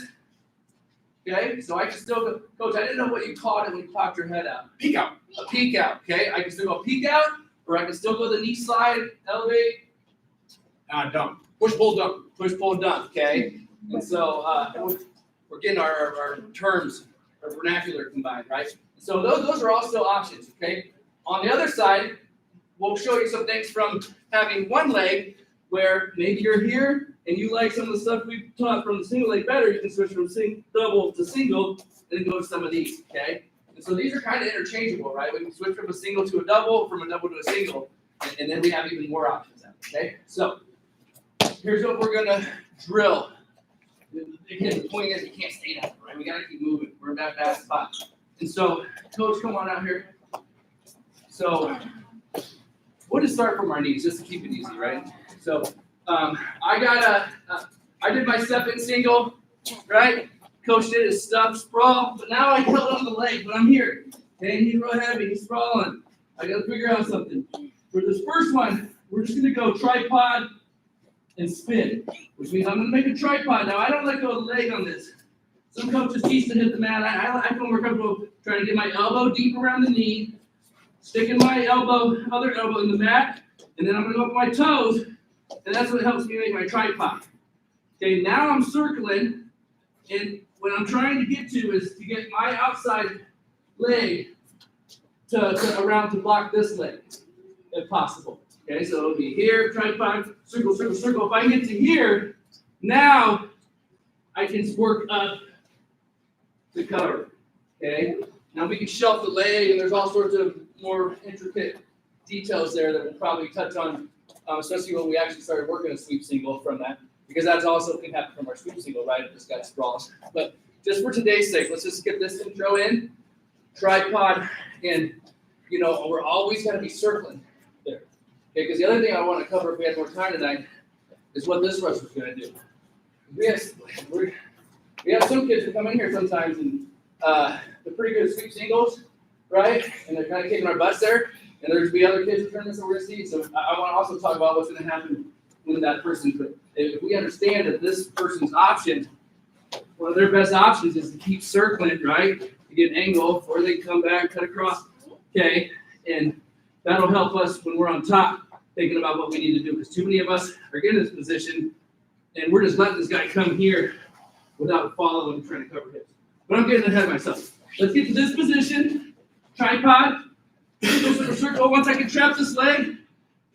Okay, so I can still go, Coach, I didn't know what you called it when you popped your head out. Peek out. A peek out, okay? I can still go peek out, or I can still go the knee slide, elevate, dump. Push, pull, dump. Push, pull, dump, okay? And so we're getting our terms, our vernacular combined, right? So those are all still options, okay? On the other side, we'll show you some things from having one leg where maybe you're here and you like some of the stuff we taught from the single leg better, you can switch from double to single and then go to some of these, okay? And so these are kind of interchangeable, right? We can switch from a single to a double, from a double to a single, and then we have even more options now, okay? So here's what we're gonna drill. Again, the point is you can't stay down, right? We gotta keep moving. We're in that bad spot. And so, coach, come on out here. So we'll just start from our knees, just to keep it easy, right? So I did my step in single, right? Coach did his stuff, sprawl, but now I held on the leg, but I'm here. Okay, he's real heavy, he's sprawling. I gotta figure out something. For this first one, we're just gonna go tripod and spin, which means I'm gonna make a tripod. Now, I don't let go of the leg on this. Some coaches teach to hit the mat. I feel more comfortable trying to get my elbow deep around the knee, sticking my other elbow in the mat, and then I'm gonna go up my toes, and that's what helps me make my tripod. Okay, now I'm circling, and what I'm trying to get to is to get my outside leg to around to block this leg, if possible. Okay, so it'll be here, tripod, circle, circle, circle. If I get to here, now I can work up to cover. Okay, now we can shelf the leg, and there's all sorts of more intricate details there that we'll probably touch on, especially when we actually started working a sweep single from that, because that's also can happen from our sweep single, right? If this guy sprawls. But just for today's sake, let's just get this intro in, tripod, and we're always going to be circling there. Okay, because the other thing I want to cover if we had more time tonight is what this wrestler's going to do. We have some kids who come in here sometimes and they're pretty good at sweep singles, right? And they're kind of kicking our butts there. And there's be other kids who turn this that we're going to see. So I want to also talk about what's going to happen when that person. But if we understand that this person's option, one of their best options is to keep circling, right? To get an angle, or they can come back, cut across. Okay, and that'll help us when we're on top, thinking about what we need to do. Because too many of us are getting in this position, and we're just letting this guy come here without following and trying to cover hips. But I'm getting ahead of myself. Let's get to this position. Tripod. Circle. Once I can trap this leg,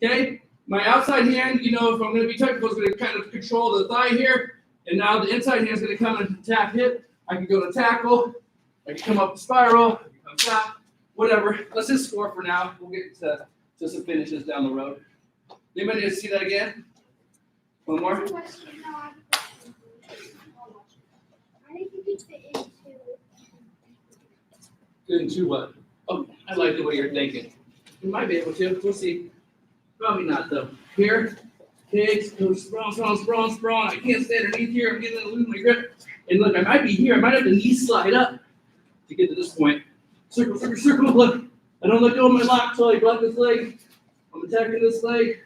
okay, my outside hand, if I'm going to be technical, is going to kind of control the thigh here. And now the inside hand is going to come and tap hip. I can go to tackle. I can come up the spiral. I can come tap. Whatever. Let's just score for now. We'll get to some finishes down the road. Anybody need to see that again? One more? Good into what? Oh, I like the way you're thinking. You might be able to. We'll see. Probably not, though. Here. Okay, go sprawl. I can't stay underneath here. I'm getting a lose my grip. And look, I might be here. I might have the knee slide up to get to this point. Circle. Look, I don't let go of my lock until I block this leg. I'm attacking this leg.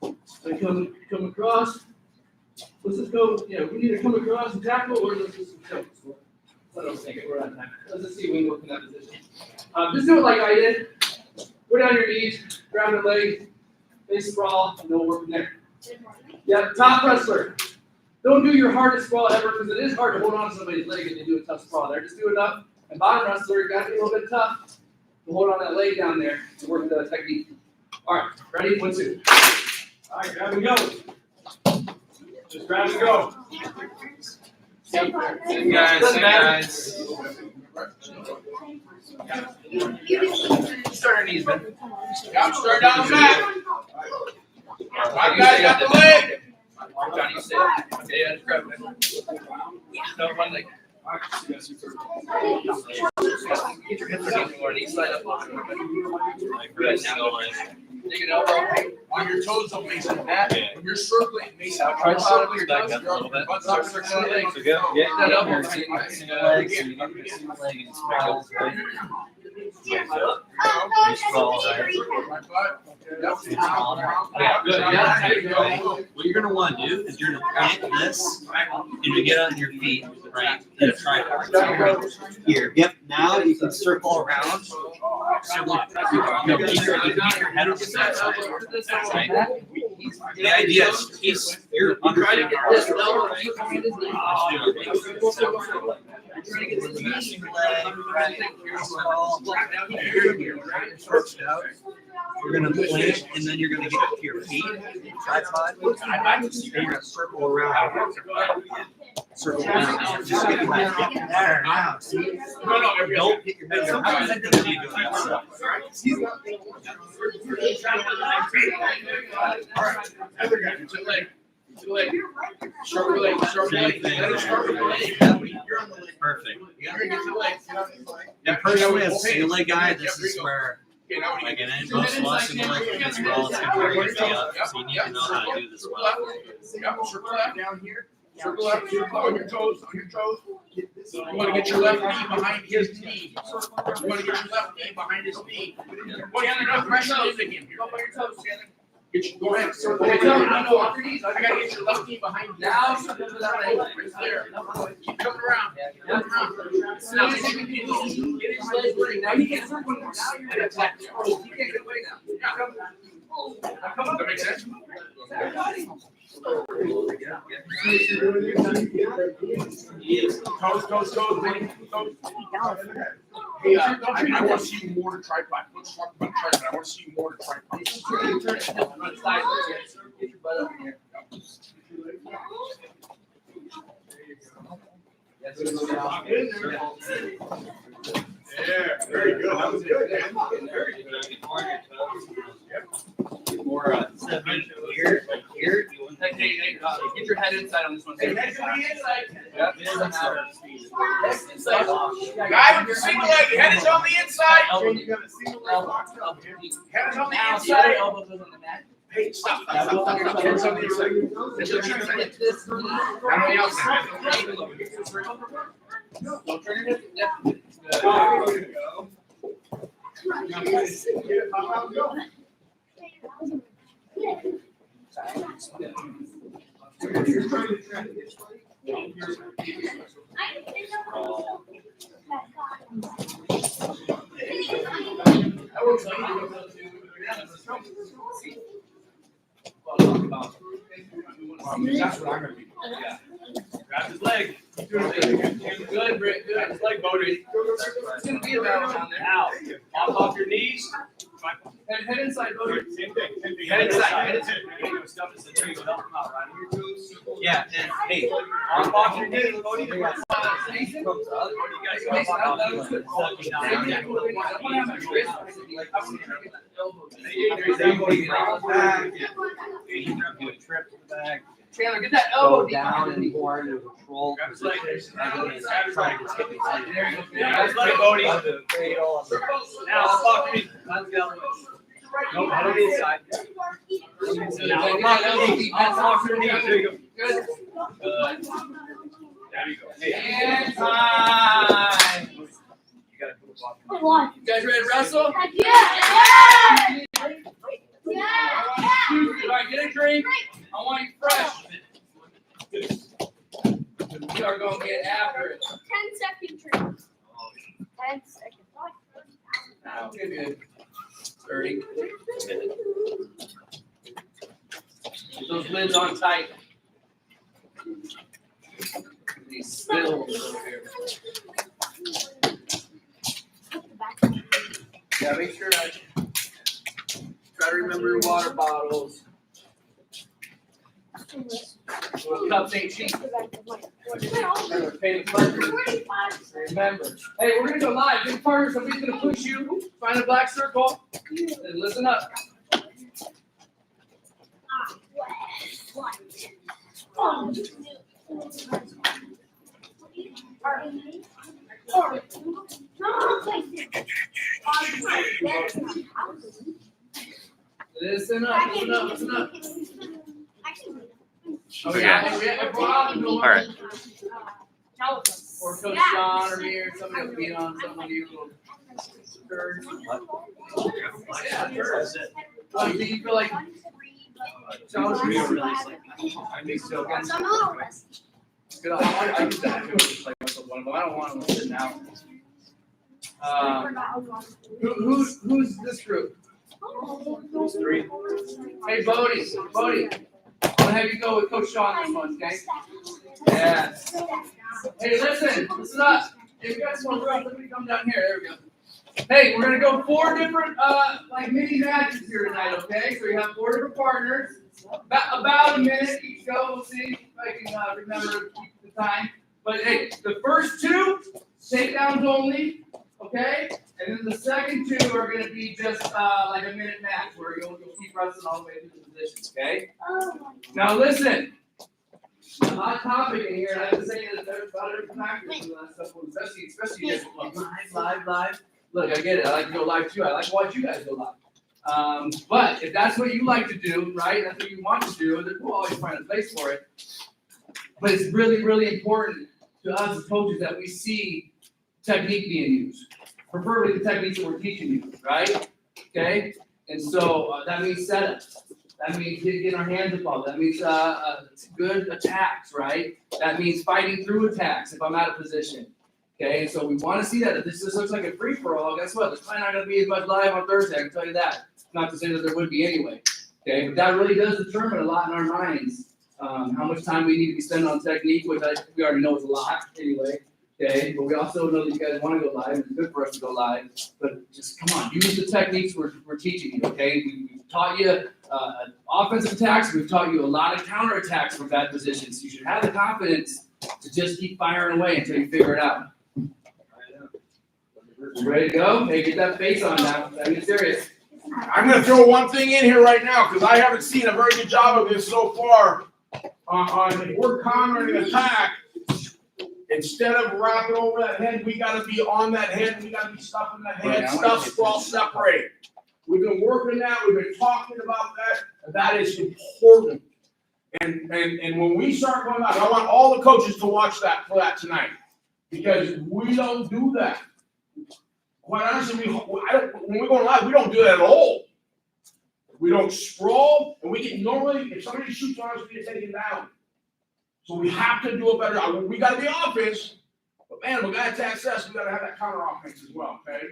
I come across. Let's just go. Yeah, we need to come across and tackle, or let's just go. I don't think we're on time. Let's just see if we can work in that position. Just do it like I did. Go down your knees, grab the leg, face sprawl, and then we'll work from there. Yeah, top wrestler. Don't do your hardest sprawl ever, because it is hard to hold on to somebody's leg if they do a tough sprawl there. Just do enough. And bottom wrestler, you got to be a little bit tough to hold on that leg down there and work the technique. All right, ready? 1, 2. All right, grab and go. Just grab and go. Same guys. Start our knees, man. Yeah, start down the mat. My guy got the leg. Johnny, you sit. Okay, yeah, grab it. No, one leg. Get your hips against more. Knee slide up. Good. Now, take an elbow. On your toes, don't make some mat. When you're circling, make some Try to circle your Back toes. up a little bit. Butts up, circle your legs. So go. That elbow. You're seeing the single leg, so you get your single leg and sprawls, right? You sprawl, right? My butt. Yep. Yeah, good. Yeah, there you go. What you're gonna want to do is you're gonna plant this, and you get on your feet, right? And try here. Yep. Now you can circle around. So keep your head on the side, right? The idea is you're under. Try to get this elbow. You come in this leg. You're trying to get this knee. Black down here, right? You're gonna plank and then you're gonna get to your feet. Tripod. I'd like to see. You're gonna circle around. Circle around. Just get flat. There. Now. See? Don't hit your head there. How is that gonna be doing that stuff? All right. Other guy, it's your leg. It's your leg. Short leg. Short leg. Let it start with your leg. You're on the leg. Perfect. You're gonna get your leg. And personally, as a single leg guy, this is where, Okay, now like in most of us single leg fitness, we're all it's gonna wear your feet up. So you need to know how to do this well. Yeah, circle left down here. Circle left, circle on your toes, on your toes. You want to get your left knee behind his knee. You want to get your left knee behind his knee. Well, you're not pressure into him here. Go ahead, circle. I gotta get your left knee behind you. Now, circle to that leg. Right there. Keep coming around. Coming around. Now, get his leg ready. Now, he can't circle. Now you're gonna attack. He can't get away now. Yeah. Come on. That makes sense? Toes, baby. Toes. Hey, I want to see you more to tripod. Let's talk about tripod. I want to see you more to tripod. Turn it to one side. Get your butt up here. Yeah, very good. That was good, man. More here. Hey, get your head inside on this one. Hey, head to the inside. Yep, it doesn't matter. Guy with the single leg, head is on the inside. Elbow, You got a single leg box up here. Head is on the outside, inside. elbow goes on the mat. Hey, stop. Head is on the inside. Head is on the inside. Get this knee. On the outside. Don't turn your head. Yep. Good. There you go. Get it, pop out, go. You're trying to track this way. I will tell you. That's what I'm gonna be. Yeah. Grab his leg. Good, Britt. Good. His leg, Bodie. It's gonna be a battle down there. Now, off your knees. Head inside, Bodie. Same thing. Head inside. Head inside. Yeah, and hey, Off your knees, Bodie. Mason? Mason, that was good. Chandler, get that elbow deep behind the knee. more into control position. There you go. That's like Bodie. Now, fuck me. Nope, head on the inside. Now, elbow deep. That's off your knee. There you go. Good. Good. There you go. And time. You gotta put a block. You guys ready to wrestle? Yeah! All right, get a drink. I want you fresh. We are going to get after it. 10-second drink. 10 seconds. Now, good. 30. Get those lids on tight. These spills over here. Yeah, make sure that. Try to remember your water bottles. Cups ain't cheap. Remember, pay the partner. Remember. Hey, we're gonna go live. Big partner, somebody's gonna push you. Find a black circle. And listen up. Listen up. Listen up. Listen up. Oh yeah. All right. Or Coach John or me or somebody will be on some of you. Yeah, sure. Do you feel like John's really I think so. Good. I use that. I feel like one of them. I don't want them sitting out. Who's this group? Those three. Hey, Bodie. I'll have you go with Coach Sean this one, okay? Yeah. Hey, listen up. If you guys want to run, let me come down here. There we go. Hey, we're gonna go 4 different like mini matches here tonight, okay? So you have 4 different partners. About a minute each go. We'll see if I can remember to keep the time. But hey, the first 2 takedowns only, okay? And then the second 2 are gonna be just like a minute match where you'll keep wrestling all the way through the positions, okay? Now listen. A hot topic in here, and I've been saying it about every practice in the last couple, especially just live. Look, I get it. I like to go live too. I like to watch you guys go live. But if that's what you like to do, right? That's what you want to do. Then we'll always find a place for it. But it's really, really important to us as coaches that we see technique being used, preferably the techniques that we're teaching you, right? Okay. And so that means setups. That means getting our hands involved. That means good attacks, right? That means fighting through attacks if I'm out of position. Okay, so we want to see that. If this just looks like a free-for-all, guess what? There's probably not going to be as much live on Thursday, I can tell you that. Not to say that there would be anyway. Okay, but that really does determine a lot in our minds how much time we need to be spending on technique, which we already know is a lot anyway. Okay, but we also know that you guys want to go live, and it's good for us to go live. But just come on, use the techniques we're teaching you. Okay, we've taught you offensive attacks. We've taught you a lot of counterattacks from bad positions. You should have the confidence to just keep firing away until you figure it out. You ready to go? Hey, get that face on now. I mean, serious. I'm going to throw one thing in here right now because I haven't seen a very good job of this so far. On we're countering an attack. Instead of wrapping over that head, we got to be on that head. We got to be stuffing that head. Stuff, sprawl, separate. We've been working that. We've been talking about that. That is important. And when we start going out, I want all the coaches to watch that for that tonight because we don't do that. Quite honestly, when we go live, we don't do that at all. We don't sprawl, and we can normally, if somebody shoots on us, we can take it down. So we have to do a better job. We got to be offense, but man, we got to attack us. We got to have that counter offense as well. Okay.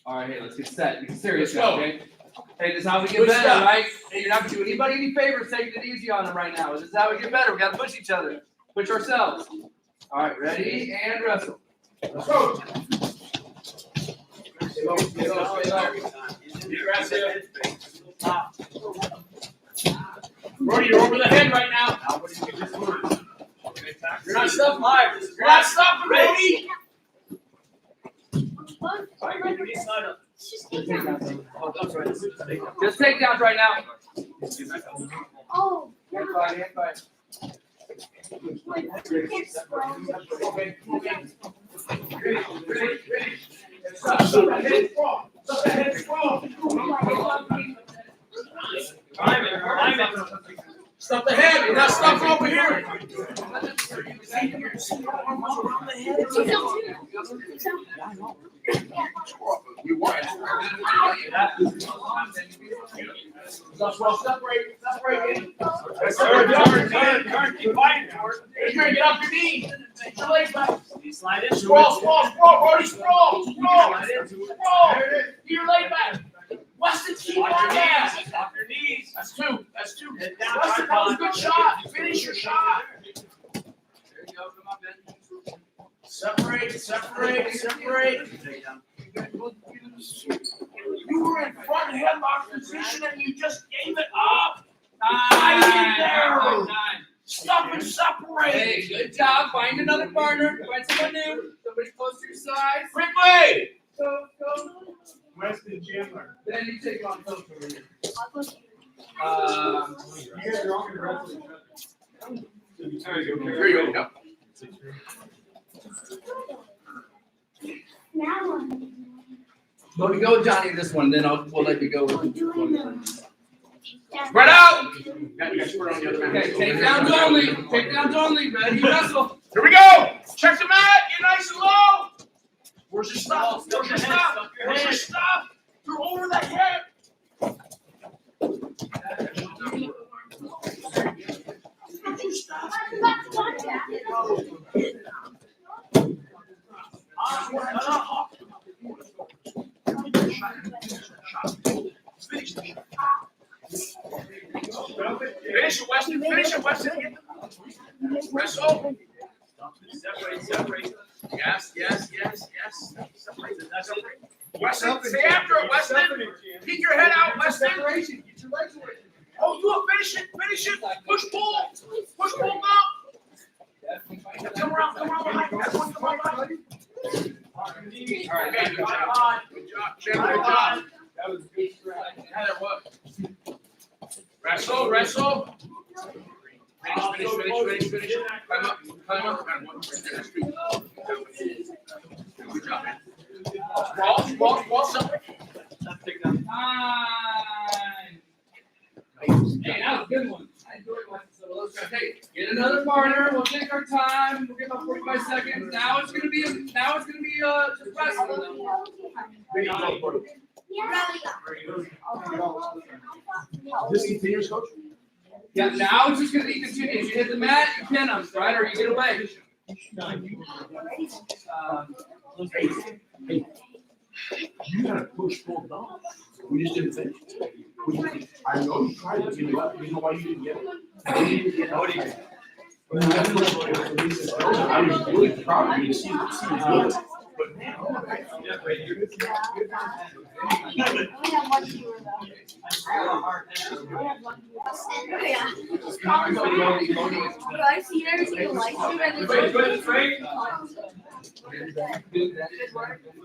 All right, hey, let's get set. Get serious Let's now, go. okay? Hey, this is how we get Good better, stuff. right? Hey, you're not gonna do anybody any favors taking it easy on them right now. This is how we get better. We gotta push each other, push ourselves. All right, ready and wrestle. Let's go. Stay low, stay low, stay low. Be aggressive. Brody, you're over the head right now. You're not stuffed live. You're not stuffed, Brody. Just takedowns right now. Oh, Hand fight, hand fight. Stuff that head sprawl. Stuff that head sprawl. Stuff the head. You're not stuffed over here. We want it. Separate. Adrian, get off your knee. Get your legs back. Sprawl, Brody, sprawl. Get your leg back. Weston, keep on that. That's two. Weston, that was a good shot. Finish your shot. There you go. Come on, Ben. Separate. You were in front headlock position and you just gave it up. Time. Stop and separate. Hey, good job. Find another partner. Find someone new. Somebody close to your size. Quickly. Go. Weston Chandler. Then you take on coach over here. You guys are all gonna wrestle each other. Here you go. now Go, Johnny, this one. Then we'll let you go. I'm doing Spread out. Got spread on the other man. Okay, takedowns only. Ready, wrestle. Here we go. Check the mat. Get nice and low. Where's your stuff? You're over the head. Where's your stuff? Finish it, Weston. Wrestle. Yes. Weston, stay after it, Weston. Keep your head out, Weston. Oh, do it, finish it. Push, pull now. Come around behind. Everyone come on behind. All right, okay, good job. Good job, Jim, good job. That was a good stretch. Heather, what? Wrestle. Finish. Climb up. Good job, man. Ball, something. Time. Hey, that was a good one. I enjoyed watching some of those. Hey, get another partner. We'll take our time. We'll give about 45 seconds. Now it's gonna be just wrestling. This continues, coach? Yeah, now it's just gonna be continuous. You hit the mat, you pin them, right, or you get away. You gotta push full down. We just didn't finish. I know you tried it. You know why you didn't get it? I was really proud of you to see it. But man, I see everything like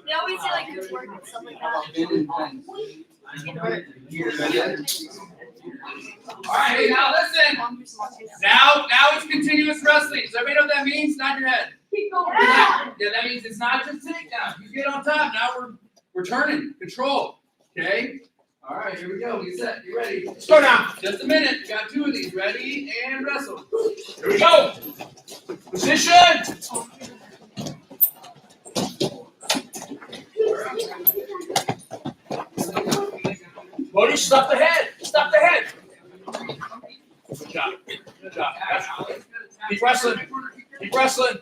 they always say like it's work and stuff like that. All right, hey, now listen. Now it's continuous wrestling. Does everybody know what that means? Nod your head. Yeah, that means it's not just takedown. You get on top. Now we're turning. Control. Okay? All right, here we go. Get set. You ready? let's go now. Just a minute. We got two of these. Ready and wrestle. Here we go. Position. Bodie, stop the head. Good job. Keep wrestling. Keep wrestling.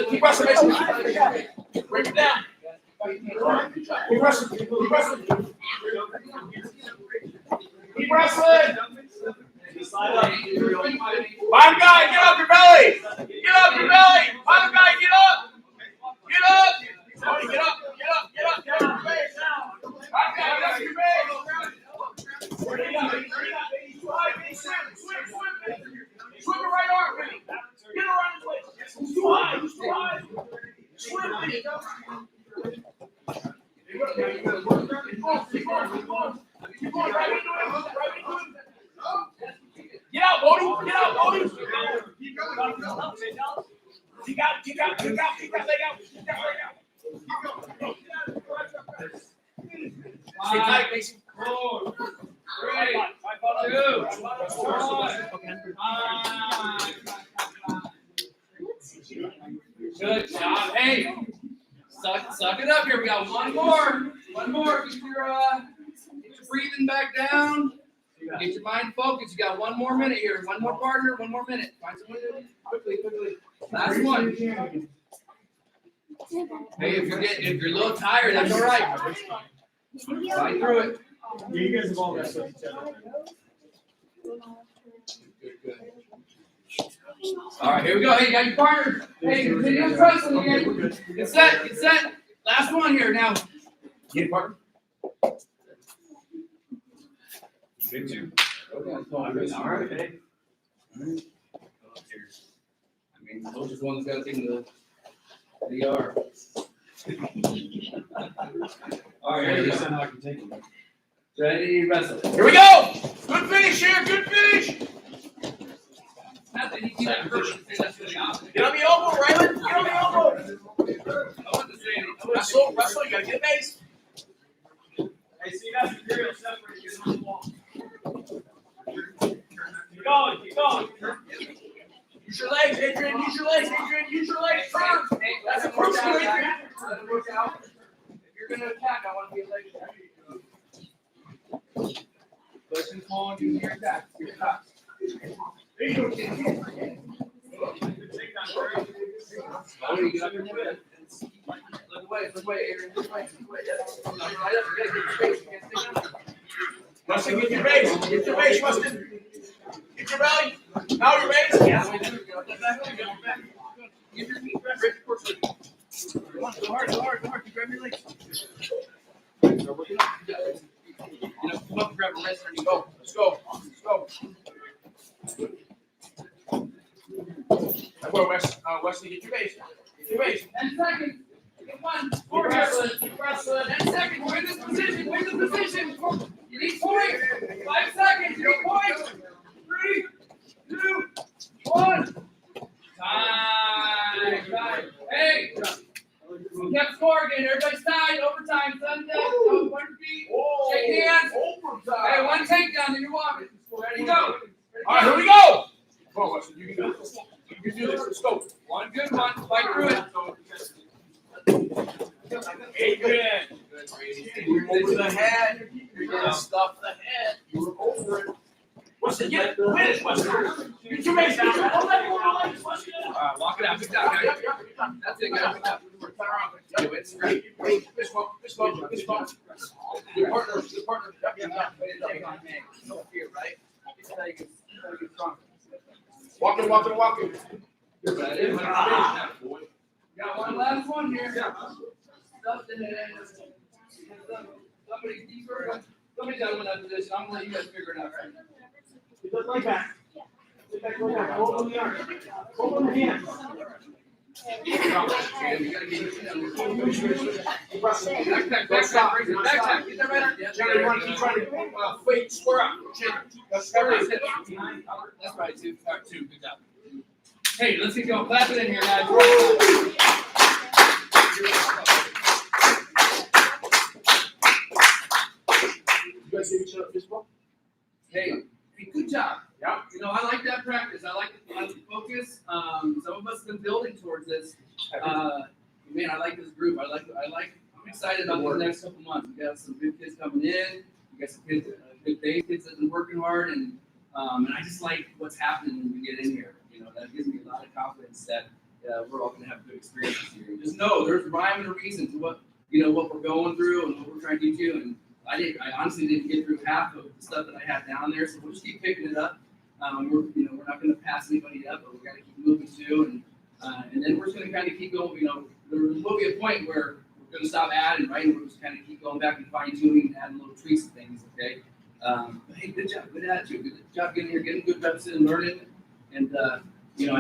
Keep wrestling, Mason. Break it down. Keep wrestling. Keep wrestling. Bottom guy, get up your belly. Bottom guy, get up. Tony, get up. Bottom guy, get up your base. Swim your right arm, Vinny. Get around his waist. He's too high. Swim, Vinny. Keep going. Right into it. Get out, Bodie. Keep going. Kick out. Leg out. Stay tight, Mason. 4, 3, 2, 1. Good job. Hey, suck it up here. We got one more. Get your breathing back down. Get your mind focused. You got one more minute here. One more partner. 1 more minute. Find someone quickly. Last one. Hey, if you're a little tired, that's all right. Fight through it. You guys have all wrestled each other. Good. All right, here we go. Hey, you got your partner. Hey, continue wrestling again. Get set. Last one here now. Get it, partner. Big two. All right. I mean, those are the ones that got to take the DR. All right, here we go. Ready, wrestle. Here we go. Good finish here. Not that he got hurt. That's really opposite. Get on the elbow, Ryland. Get on the elbow. I want to say anything. Wrestle. You gotta get base. Hey, see that material separate. Get on the wall. Keep going. Use your legs, Adrian. Turn. That's a push, Adrian. Let it work out. If you're going to attack, I want to be a leg attack. Push and pull and do your attack. Look away, Adrian. Look away. Right up. You got to get your face. You can't stay down. Weston, get your base, Weston. your belly? Now you're ready? Yeah. Give your feet rest. Come on, go hard. You grab your legs. You know, come up and grab a wrist and you go. Let's go. Wesley, get your base. 10 seconds. Come on. 4 wrestling. 10 seconds. Win this position. You need points. 5 seconds. You need points. 3, 2, 1. Time. Hey. We kept score again. Everybody's tied. Overtime. Sunday. 1 feet. Shake hands. Hey, 1 takedown. Then you're walking. Ready, go. All right, here we go. Come on, Wesley. You can do this. Let's go. One good one. Fight through it. Adrian. Over the head. You're gonna stuff the head. You were over it. Wesley, get it. Win it, Wesley. Get your base down. Don't let anyone like this, Wesley. Walk it out. Good job, guys. That's it, guys. Good job. Do it. Straight. Fist bump. Good partner. No fear, right? It's how you get stronger. Walking. That is. Got one last one here. Stuff the head. Somebody deeper. Somebody's got to win that position. I'm gonna let you guys figure it out. Just like that. Just like that. Hold on the arm. Hold on the hands. Backpack. Get that right on. Johnny, you want to keep trying to fake square up. That's right, 2. All right, 2. Good job. Hey, let's get going. Clap it in here, guys. You guys give each other a fist bump? Hey, good job. Yeah. You know, I like that practice. I like the focus. Some of us have been building towards this. Man, I like this group. I'm excited about the next couple months. We got some good kids coming in. We got some kids, good day kids that have been working hard, and I just like what's happening when we get in here. You know, that gives me a lot of confidence that we're all going to have good experiences here. Just know there's rhyme and a reason to what we're going through and what we're trying to do. And I honestly didn't get through half of the stuff that I had down there, so we'll just keep picking it up. We're not going to pass anybody up, but we got to keep moving too, and then we're just going to kind of keep going. You know, there will be a point where we're going to stop adding, right? And we're just kind of keep going back and fine tuning and adding little tweaks and things. Okay. But hey, good job, good attitude, good job getting here, getting good reps in and learning. And I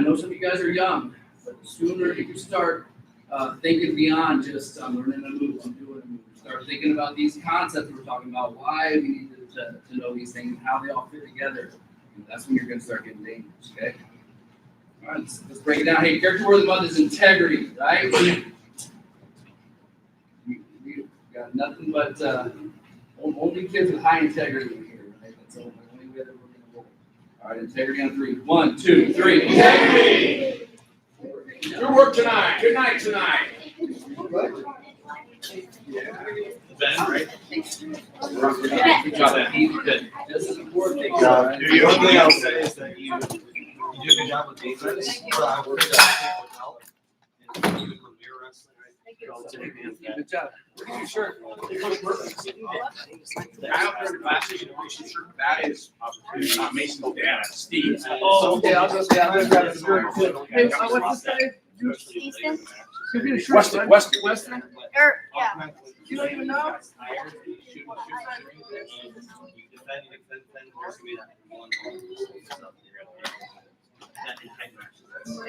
know some of you guys are young, but the sooner you can start thinking beyond just learning a move, I'm doing a move. Start thinking about these concepts we're talking about, why we need to know these things, and how they all fit together. And that's when you're going to start getting dangerous, okay? All right, let's break it down. Hey, character worthy mother is integrity, right? We got nothing but only kids with high integrity in here, right? That's the only way that we're going to roll. All right, integrity on 3. 1, 2, 3. Integrity! Good work tonight. Good night tonight. Ben, right? Good job, good. This is important. The only thing I'll say is that you do a good job with defense. I worked with help. And even when we were wrestling, right? Good job. Your shirt. That is Mason's dad, Steve. Oh, okay. I'll just grab the shirt too. Hey, what's this name? Easton? Weston. Yeah. You don't even know? That